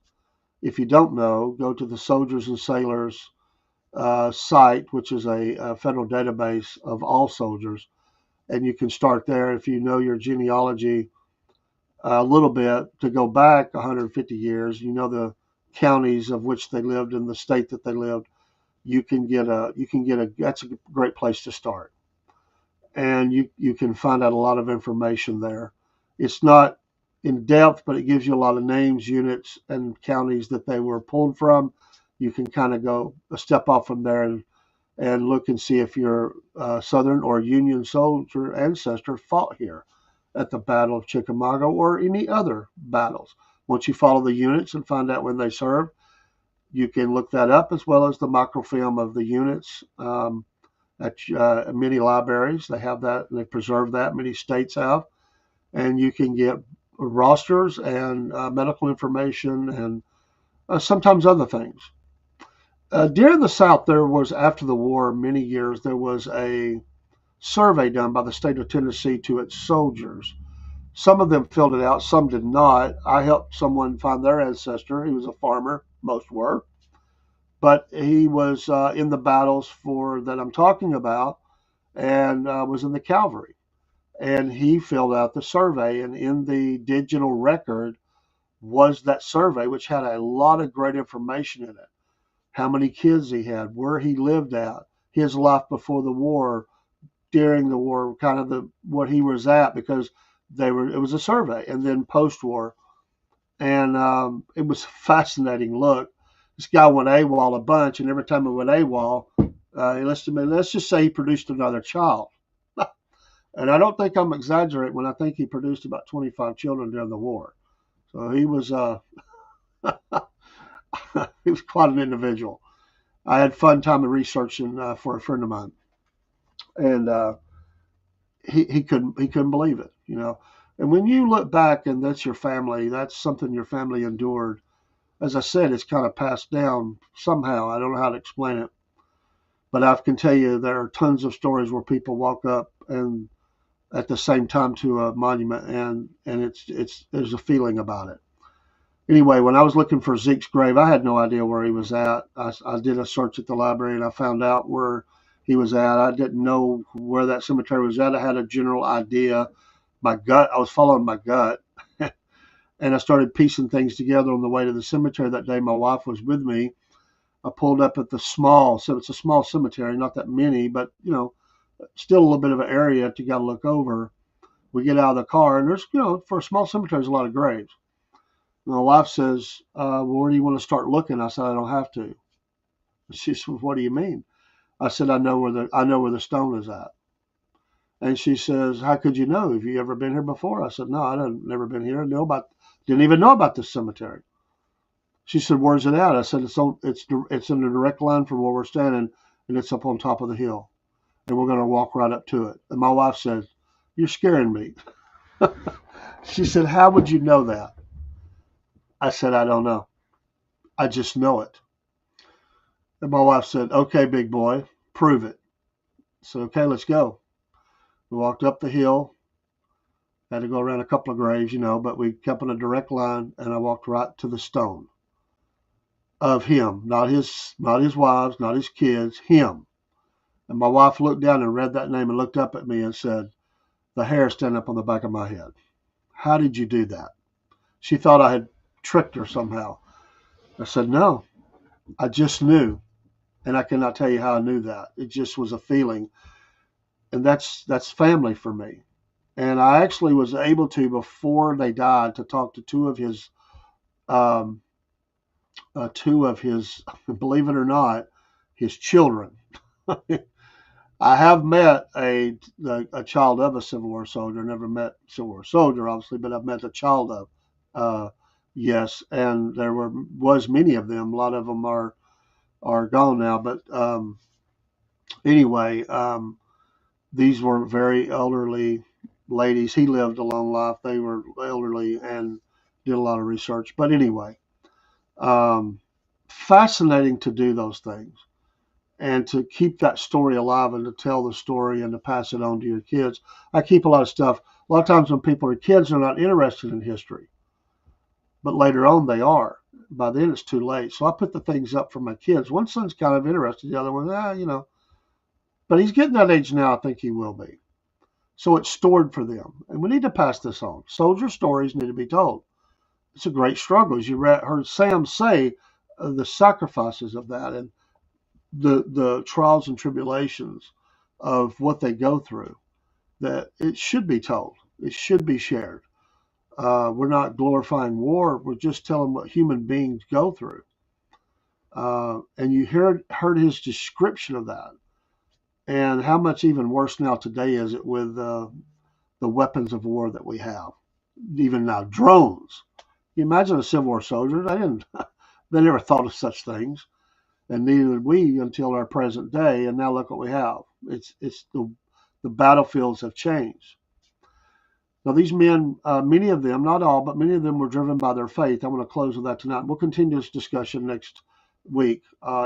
if you don't know, go to the Soldiers and Sailors site, which is a federal database of all soldiers, and you can start there. If you know your genealogy a little bit, to go back 150 years, the counties of which they lived and the state that they lived, that's a great place to start. And you can find out a lot of information there. It's not in depth, but it gives you a lot of names, units, and counties that they were pulled from. You can kind of go a step off from there and look and see if your Southern or Union soldier ancestor fought here at the Battle of Chickamauga or any other battles. Once you follow the units and find out when they served, you can look that up, as well as the microfilm of the units. At many libraries, they have that, and they preserve that. Many states have, and you can get rosters and medical information and sometimes other things. During the South, there was, after the war, many years, there was a survey done by the state of Tennessee to its soldiers, Some of them filled it out, some did not. I helped someone find their ancestor. He was a farmer, most were, but he was in the battles for that I'm talking about, and was in the cavalry. And he filled out the survey, and in the digital record was that survey, which had a lot of great information in it. How many kids he had, where he lived at, his life before the war, during the war, kind of the what he was at, because it was a survey, and then post-war, and it was a fascinating look. This guy went AWOL a bunch, and every time he went AWOL, let's just say he produced another child. And I don't think I'm exaggerating when I think he produced about 25 children during the war. So he was he was quite an individual. I had fun time researching for a friend of mine, and he couldn't believe it, you know. And when you look back, and that's your family, that's something your family endured. As I said, it's kind of passed down somehow. I don't know how to explain it, but I can tell you there are tons of stories where people walk up and at the same time to a monument, and it's there's a feeling about it. Anyway, when I was looking for Zeke's grave, I had no idea where he was at. I did a search at the library, and I found out where he was at. I didn't know where that cemetery was at. I had a general idea. My gut, I was following my gut, and I started piecing things together on the way to the cemetery that day. My wife was with me. I pulled up at so it's a small cemetery, not that many, but still a little bit of an area to got to look over. We get out of the car, and there's, for a small cemetery, there's a lot of graves. My wife says, well, where do you want to start looking? I said, I don't have to. She said, what do you mean? I said, I know where the stone is at. And she says, how could you know? Have you ever been here before? I said, no, I've never been here. Didn't even know about this cemetery. She said, where's it at? I said, it's in a direct line from where we're standing, and it's up on top of the hill. And we're going to walk right up to it. And my wife said, you're scaring me. She said, how would you know that? I said, I don't know. I just know it. And my wife said, okay, big boy, prove it. I said, okay, let's go. We walked up the hill, had to go around a couple of graves, but we kept in a direct line, and I walked right to the stone of him, not his wives, not his kids, him. And my wife looked down and read that name and looked up at me and said, the hair standing up on the back of my head. How did you do that? She thought I had tricked her somehow. I said, no, I just knew. And I cannot tell you how I knew that. It just was a feeling. And that's family for me. And I actually was able to, before they died, to talk to two of his, believe it or not, his children. I have met a child of a Civil War soldier. Never met a Civil War soldier, obviously, but I've met a child of. Yes, and was many of them. A lot of them are gone now. But anyway, these were very elderly ladies. He lived a long life. They were elderly and did a lot of research. But anyway, fascinating to do those things and to keep that story alive and to tell the story and to pass it on to your kids. I keep a lot of stuff. A lot of times when people are kids, they're not interested in history. But later on, they are. By then, it's too late. So I put the things up for my kids. One son's kind of interested. The other one, But he's getting that age now. I think he will be. So it's stored for them. And we need to pass this on. Soldier stories need to be told. It's a great struggle. As you heard Sam say, the sacrifices of that and the trials and tribulations of what they go through, that it should be told. It should be shared. We're not glorifying war. We're just telling what human beings go through. And you heard his description of that, and how much even worse now today is it with the weapons of war that we have. Even now, drones. You imagine a Civil War soldier? They never thought of such things, and neither did we until our present day. And now look what we have. It's the battlefields have changed. Now, these men, many of them, not all, but many of them were driven by their faith. I want to close with that tonight. We'll continue this discussion next week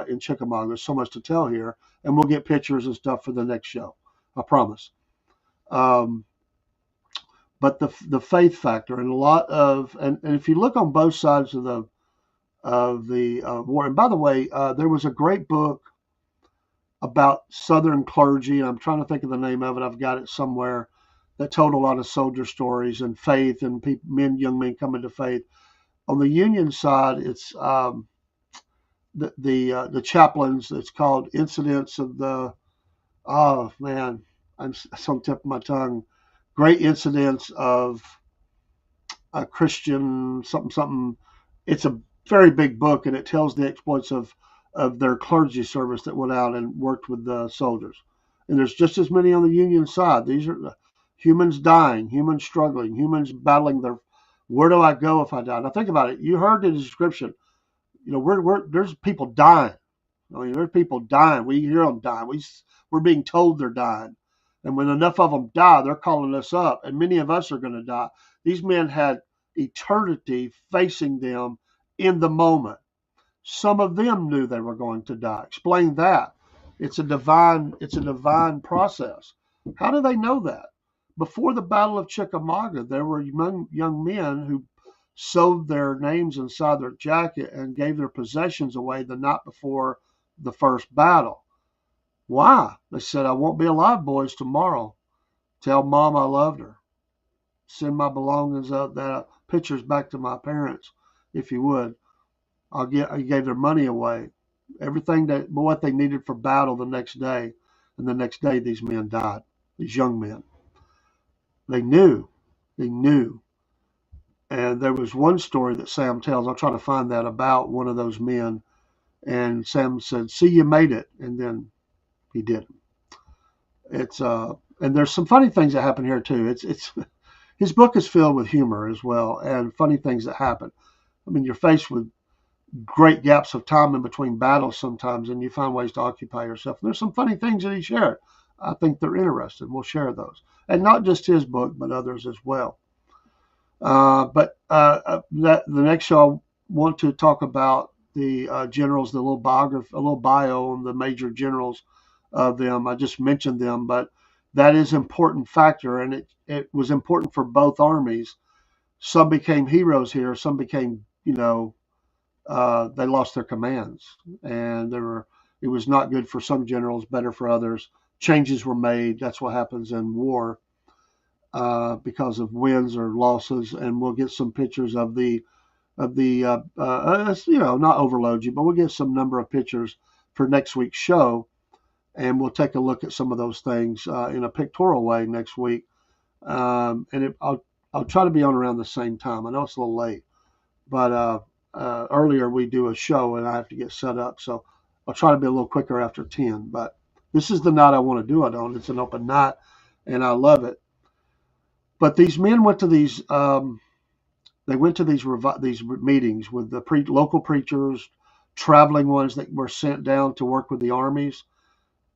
in Chickamauga. There's so much to tell here, and we'll get pictures and stuff for the next show. I promise. but the faith factor and a lot of and if you look on both sides of the war. And by the way, there was a great book about Southern clergy, and I'm trying to think of the name of it. I've got it somewhere, that told a lot of soldier stories and faith and people, young men coming to faith. On the Union side, it's the chaplains. It's called Incidents of the. Oh man, I'm it's on the tip of my tongue. Great incidents of a Christian something something. It's a very big book, and it tells the exploits of their clergy service that went out and worked with the soldiers. And there's just as many on the Union side. These are humans dying, humans struggling, humans battling their. Where do I go if I die? Now think about it. You heard the description. You know, there's people dying. I mean, there's people dying. We hear them dying. We're being told they're dying. And when enough of them die, they're calling us up. And many of us are going to die. These men had eternity facing them in the moment. Some of them knew they were going to die. Explain that. It's a divine process. How do they know that? Before the Battle of Chickamauga, there were young men who sewed their names inside their jacket and gave their possessions away the night before the first battle. Why? They said, I won't be alive, boys, tomorrow. Tell mom I loved her. Send my belongings up, that pictures back to my parents, if you would. I gave their money away. Everything that what they needed for battle the next day. And the next day these men died. These young men. They knew. They knew. And there was one story that Sam tells. I'll try to find that about one of those men. And Sam said, "See, you made it," and then he didn't. It's and there's some funny things that happen here too. It's his book is filled with humor as well and funny things that happen. I mean, you're faced with great gaps of time in between battles sometimes, and you find ways to occupy yourself. And there's some funny things that he shared. I think they're interesting. We'll share those, and not just his book, but others as well. The next show I want to talk about the generals, the little biography, a little bio on the major generals of them. I just mentioned them, but that is an important factor, and it was important for both armies. Some became heroes here. Some became, they lost their commands, and it was not good for some generals, better for others. Changes were made. That's what happens in war because of wins or losses, and we'll get some pictures of the not overload you, but we'll get some number of pictures for next week's show, and we'll take a look at some of those things in a pictorial way next week. I'll try to be on around the same time. I know it's a little late, but earlier we do a show and I have to get set up, so I'll try to be a little quicker after 10. But this is the night I want to do it on. It's an open night, and I love it. But these men went to these. They went to these meetings with the local preachers, traveling ones that were sent down to work with the armies.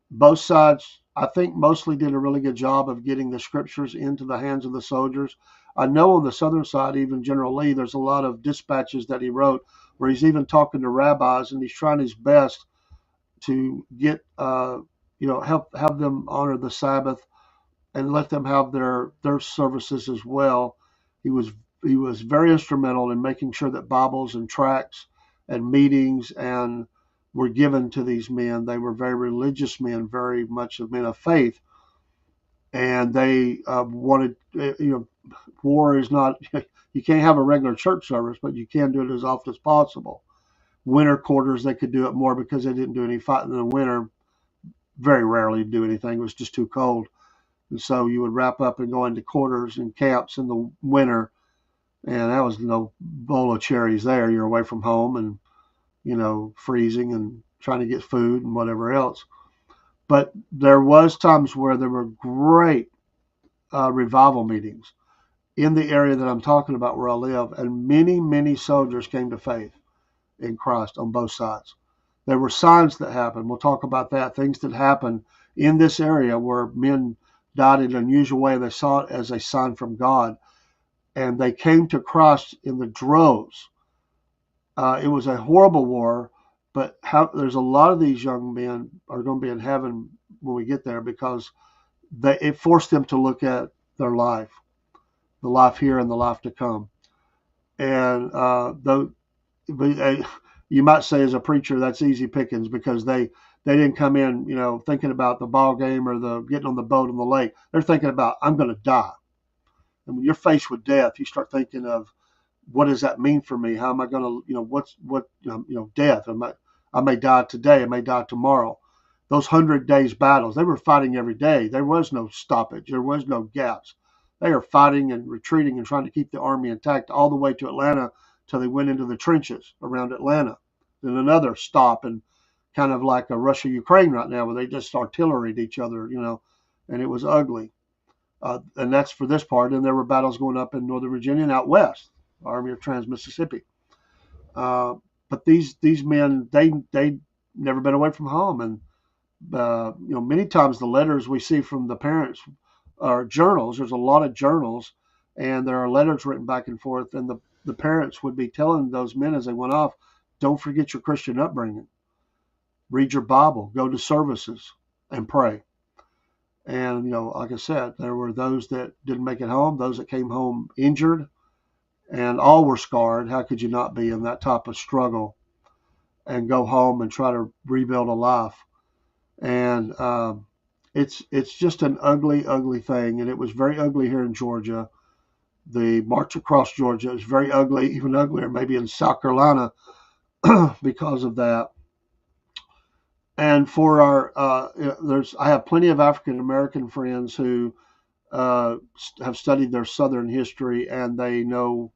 Both sides, I think, mostly did a really good job of getting the scriptures into the hands of the soldiers. I know on the southern side, even General Lee, there's a lot of dispatches that he wrote where he's even talking to rabbis, and he's trying his best to get, help have them honor the Sabbath and let them have their services as well. He was very instrumental in making sure that Bibles and tracts and meetings and were given to these men. They were very religious men, very much men of faith, and they wanted. War is not. You can't have a regular church service, but you can do it as often as possible. Winter quarters, they could do it more because they didn't do any fighting in the winter. Very rarely do anything. It was just too cold, and so you would wrap up and go into quarters and camps in the winter. And that was no bowl of cherries there. You're away from home and, freezing and trying to get food and whatever else. But there was times where there were great revival meetings in the area that I'm talking about where I live. And many, many soldiers came to faith in Christ on both sides. There were signs that happened. We'll talk about that. Things that happened in this area where men died in an unusual way. They saw it as a sign from God. And they came to Christ in the droves. It was a horrible war, but there's a lot of these young men are going to be in heaven when we get there because it forced them to look at their life. the life here and the life to come. And though you might say as a preacher that's easy pickings because they didn't come in, thinking about the ball game or the getting on the boat on the lake. They're thinking about, I'm going to die. And when you're faced with death, you start thinking of, what does that mean for me? How am I going to, death? I may die today. I may die tomorrow. Those 100 days battles, they were fighting every day. There was no stoppage. There was no gaps. They are fighting and retreating and trying to keep the army intact all the way to Atlanta till they went into the trenches around Atlanta. Then another stop, and kind of like a Russia-Ukraine right now, where they just artilleried each other, and it was ugly. And that's for this part. And there were battles going up in Northern Virginia and out west, Army of Trans-Mississippi. But these men, they never been away from home, and many times the letters we see from the parents are journals. There's a lot of journals, and there are letters written back and forth, and the parents would be telling those men as they went off, don't forget your Christian upbringing. Read your Bible, go to services, and pray. And, like I said, there were those that didn't make it home, those that came home injured, and all were scarred. How could you not be in that type of struggle and go home and try to rebuild a life? And it's just an ugly, ugly thing. And it was very ugly here in Georgia. The march across Georgia is very ugly, even uglier maybe in South Carolina because of that. And for our, I have plenty of African American friends who have studied their Southern history, and they know,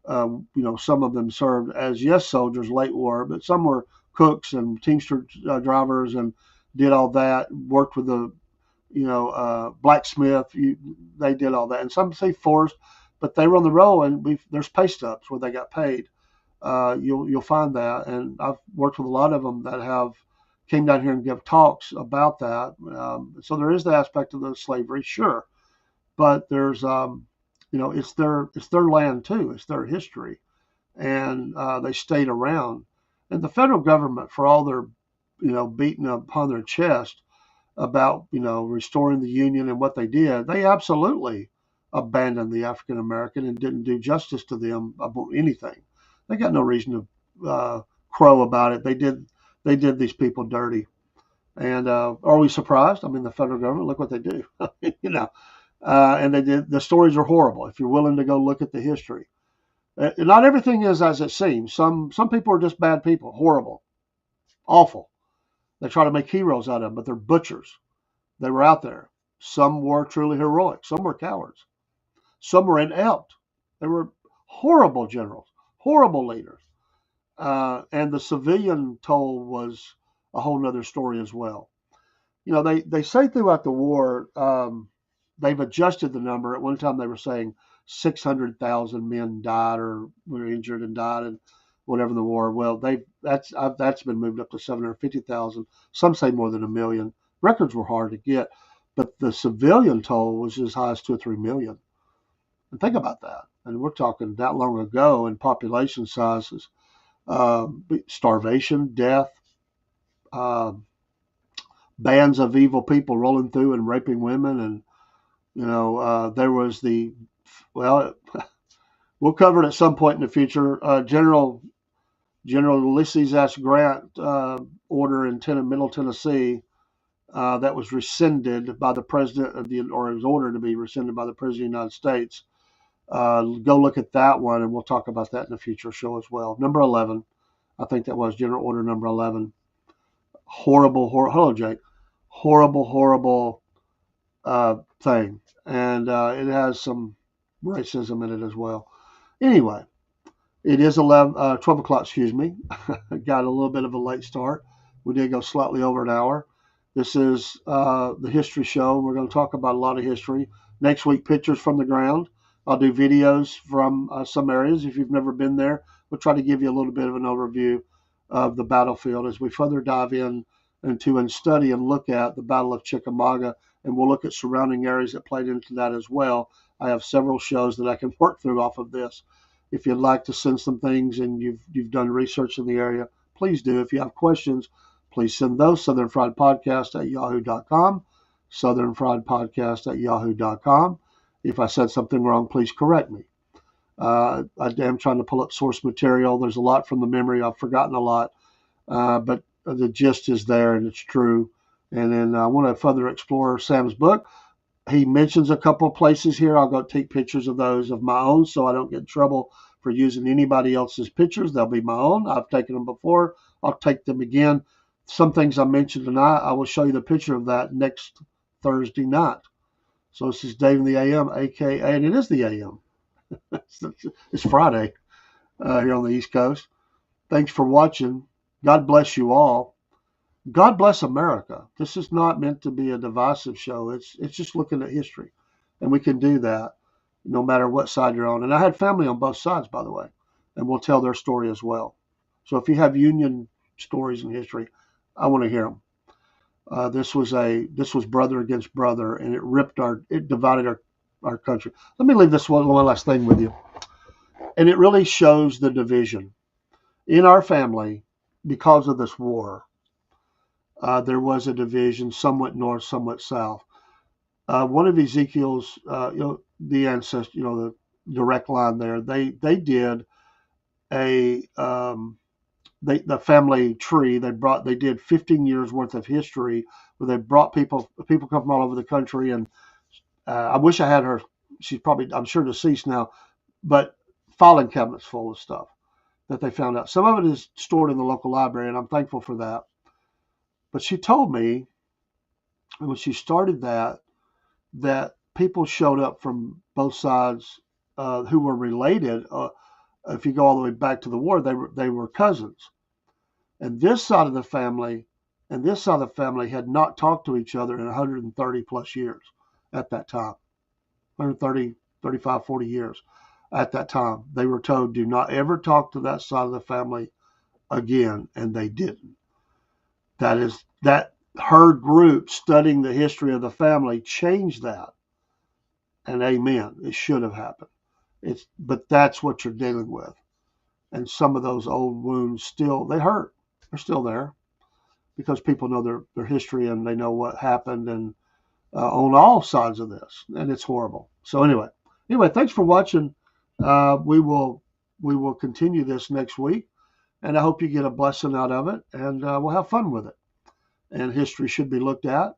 some of them served as soldiers late war, but some were cooks and Teamster drivers and did all that. Worked with the, blacksmith. They did all that, and some say forced, but they were on the roll, and there's pay stubs where they got paid. You'll find that, and I've worked with a lot of them that came down here and give talks about that. So there is the aspect of the slavery, sure, but there's it's their land too. It's their history, and they stayed around. And the federal government, for all their beating upon their chest about restoring the Union and what they did, they absolutely abandoned the African American and didn't do justice to them about anything. They got no reason to crow about it. They did these people dirty. And are we surprised? I mean, the federal government, look what they do. And they did. The stories are horrible. If you're willing to go look at the history, not everything is as it seems. Some people are just bad people, horrible, awful. They try to make heroes out of them, but they're butchers. They were out there. Some were truly heroic. Some were cowards. Some were inept. They were horrible generals, horrible leaders. And the civilian toll was a whole nother story as well. They say throughout the war, they've adjusted the number. At one time they were saying 600,000 men died or were injured and died and whatever in the war. Well, that's been moved up to 750,000. Some say more than 1 million. Records were hard to get, but the civilian toll was as high as 2 or 3 million. And think about that. And we're talking that long ago, and population sizes, starvation, death, bands of evil people rolling through and raping women. And, there was we'll cover it at some point in the future. General Ulysses S. Grant order in Middle Tennessee that was rescinded by the president or it was ordered to be rescinded by the president of the United States. Go look at that one, and we'll talk about that in a future show as well. Number 11, I think that was General Order number 11. Hello, Jake. Horrible thing, and it has some racism in it as well. Anyway, it is 12 o'clock, excuse me. Got a little bit of a late start. We did go slightly over an hour. This is the history show. We're going to talk about a lot of history. Next week, pictures from the ground. I'll do videos from some areas. If you've never been there, we'll try to give you a little bit of an overview of the battlefield as we further dive into and study and look at the Battle of Chickamauga, and we'll look at surrounding areas that played into that as well. I have several shows that I can work through off of this. If you'd like to send some things and you've done research in the area, please do. If you have questions, please send those. southernfriedpodcast@yahoo.com, southernfriedpodcast@yahoo.com. If I said something wrong, please correct me. I am trying to pull up source material. There's a lot from the memory. I've forgotten a lot, but the gist is there and it's true. And then I want to further explore Sam's book. He mentions a couple of places here. I'll go take pictures of those of my own so I don't get in trouble for using anybody else's pictures. They'll be my own. I've taken them before. I'll take them again. Some things I mentioned tonight, I will show you the picture of that next Thursday night. So this is Dave in the AM, aka, and it is the AM. It's Friday here on the East Coast. Thanks for watching. God bless you all. God bless America. This is not meant to be a divisive show. It's just looking at history. And we can do that no matter what side you're on. And I had family on both sides, by the way, and we'll tell their story as well. So if you have Union stories in history, I want to hear them. This was brother against brother, and it divided our country. Let me leave this one last thing with you. And it really shows the division. In our family, because of this war, there was a division, some went north, some went south. One of Ezekiel's, the ancestor, the direct line there, they did the family tree. They did 15 years worth of history where they brought people come from all over the country. And I wish I had her. She's probably, I'm sure, deceased now, but filing cabinets full of stuff that they found out. Some of it is stored in the local library, and I'm thankful for that. But she told me when she started that people showed up from both sides who were related. If you go all the way back to the war, they were cousins. And this side of the family and this side of the family had not talked to each other in 130 plus years at that time. 130, 35, 40 years at that time. They were told, do not ever talk to that side of the family again, and they didn't. That her group studying the history of the family changed that. And amen, it should have happened. But that's what you're dealing with. And some of those old wounds they hurt. They're still there because people know their history and they know what happened and on all sides of this. And it's horrible. So anyway, thanks for watching. We will continue this next week. And I hope you get a blessing out of it. And we'll have fun with it. And history should be looked at.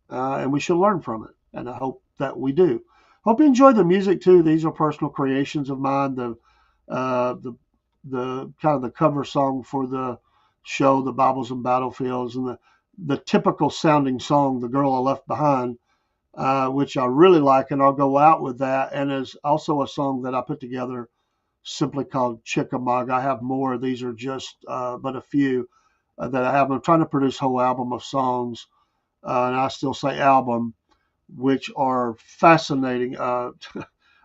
And we should learn from it. And I hope that we do. Hope you enjoy the music too. These are personal creations of mine. The kind of the cover song for the show, The Bibles and Battlefields, and the typical sounding song, The Girl I Left Behind, which I really like, and I'll go out with that. And there's also a song that I put together simply called Chickamauga. I have more. These are just but a few that I have. I'm trying to produce a whole album of songs, and I still say album, which are fascinating. I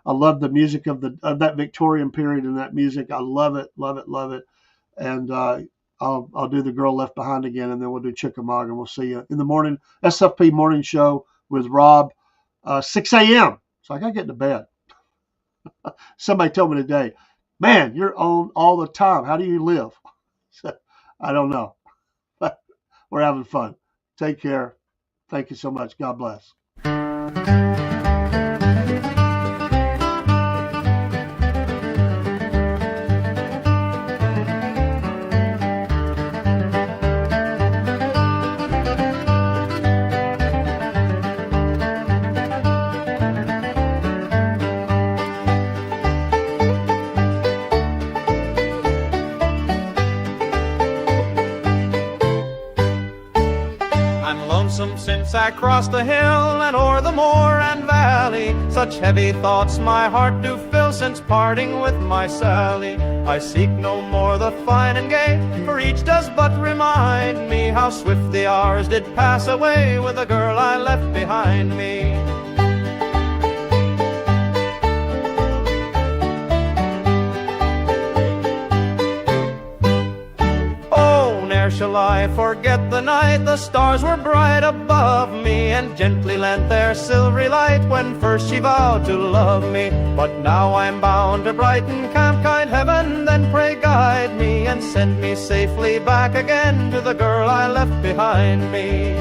love the music of that Victorian period and that music. I love it, love it, love it. And I'll do The Girl Left Behind again, and then we'll do Chickamauga, and we'll see you in the morning. SFP morning show with Rob, 6 a.m. So I got to get to bed. Somebody told me today, man, you're on all the time. How do you live? I don't know. But we're having fun. Take care. Thank you so much. God bless. Since I crossed the hill and o'er the moor and valley, such heavy thoughts my heart do fill since parting with my Sally. I seek no more the fine and gay, for each does but remind me how swift the hours did pass away with the girl I left behind me. Shall I forget the night the stars were bright above me, and gently lent their silvery light when first she vowed to love me? But now I'm bound to brighten camp, kind heaven, then pray guide me, and send me safely back again to the girl I left behind me.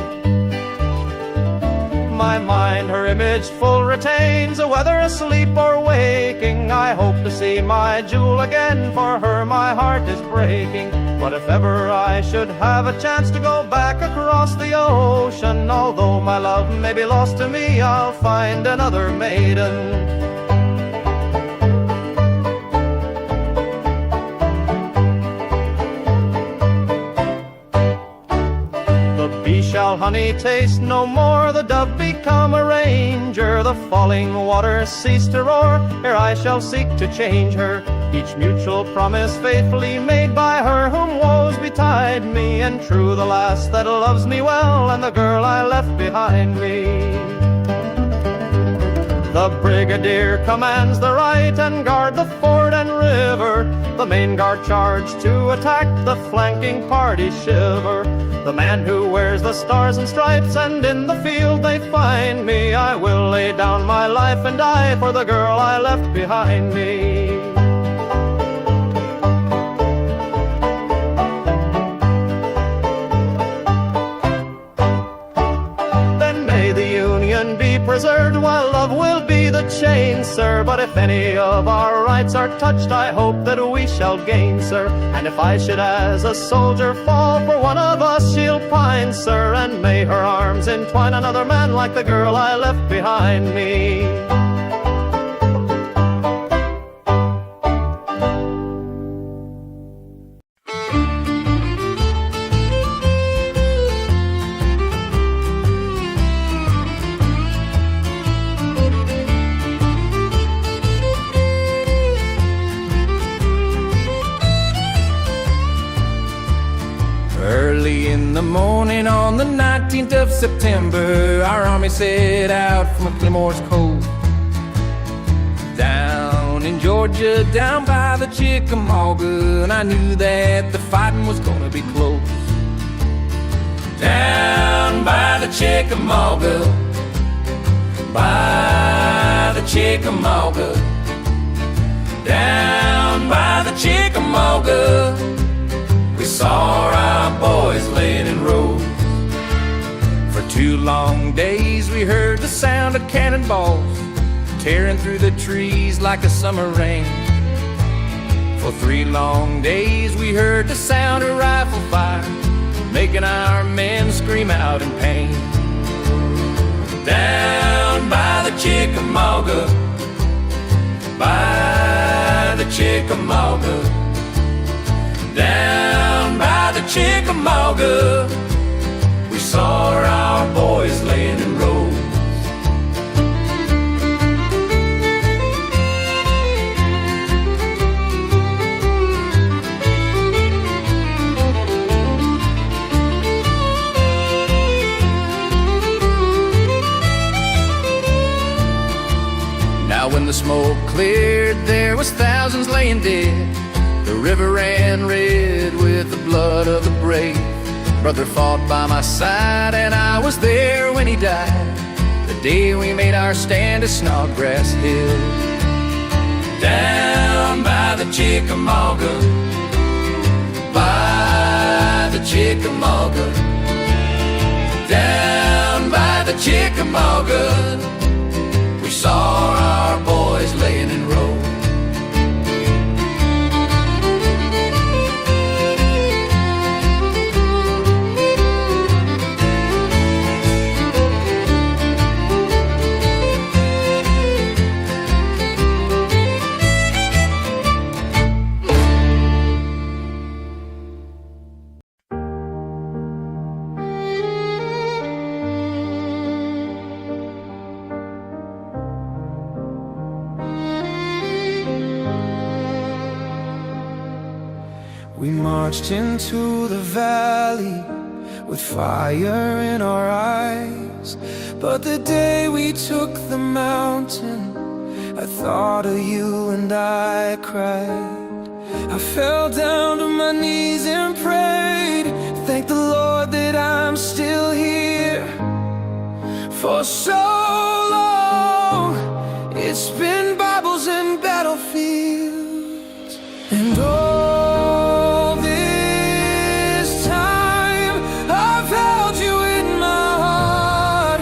my mind her image full retains. Whether asleep or waking, I hope to see my jewel again. For her my heart is breaking. But if ever I should have a chance to go back across the ocean, although my love may be lost to me, I'll find another maiden. Shall honey taste no more, the dove become a ranger, the falling waters cease to roar, ere I shall seek to change her. Each mutual promise faithfully made by her whom woes betide me, and true the lass that loves me well, and the girl I left behind me. The brigadier commands the right and guard the ford and river. The main guard charged to attack, the flanking party shiver. The man who wears the stars and stripes, and in the field they find me. I will lay down my life and die for the girl I left behind me. Preserved while love will be the chain, sir. But if any of our rights are touched, I hope that we shall gain, sir. And if I should as a soldier fall, for one of us she'll pine, sir. And may her arms entwine another man like the girl I left behind me. Early in the morning on the 19th of September, our army set out from Claymore's Cove. Down in Georgia, down by the Chickamauga, and I knew that the fighting was gonna be close. Down by the Chickamauga, by the Chickamauga, down by the Chickamauga, we saw our boys laying in rows. For 2 long days we heard the sound of cannonballs tearing through the trees like a summer rain. For 3 long days we heard the sound of rifle fire making our men scream out in pain. Down by the Chickamauga, by the Chickamauga, down by the Chickamauga, we saw our boys laying in rows. Now when the smoke cleared, there was thousands laying dead. The river ran red with the blood of the brave. Brother fought by my side, and I was there when he died, the day we made our stand at Snodgrass Hill. Down by the Chickamauga, by the Chickamauga, down by the Chickamauga, we saw our boys laying in rows. We marched into the valley with fire in our eyes, but the day we took the mountain, I thought of you and I cried. I fell down to my knees and prayed, thank the Lord that I'm still here. For so long, it's been Bibles and battlefields, and all this time I've held you in my heart.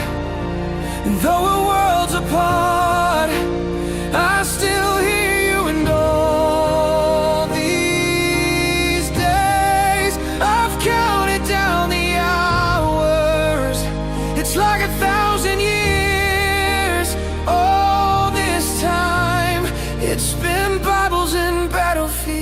It's been Bibles and battlefields.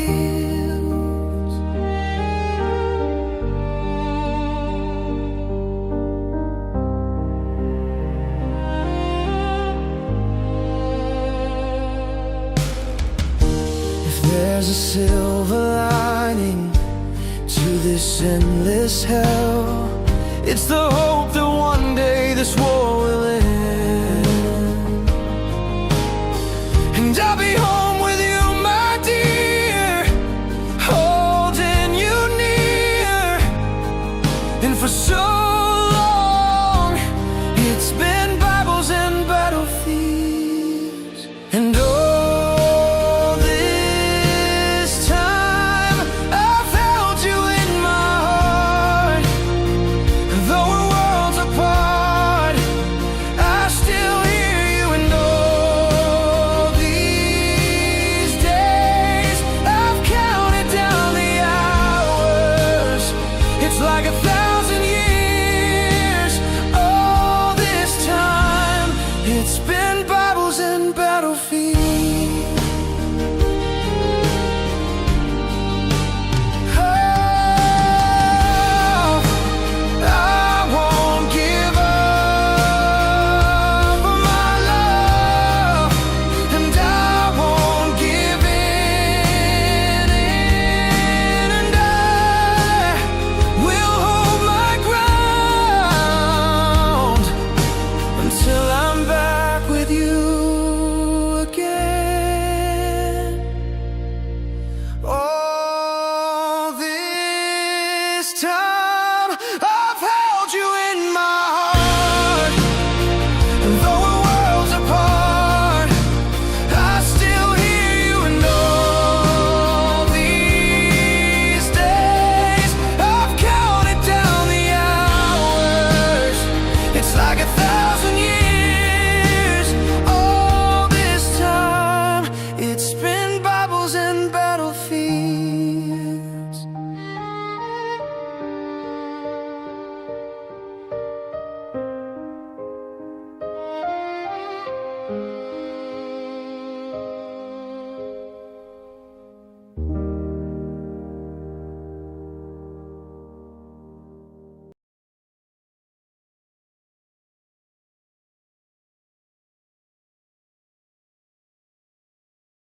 If there's a silver lining to this endless hell, it's the hope that one day this war will end.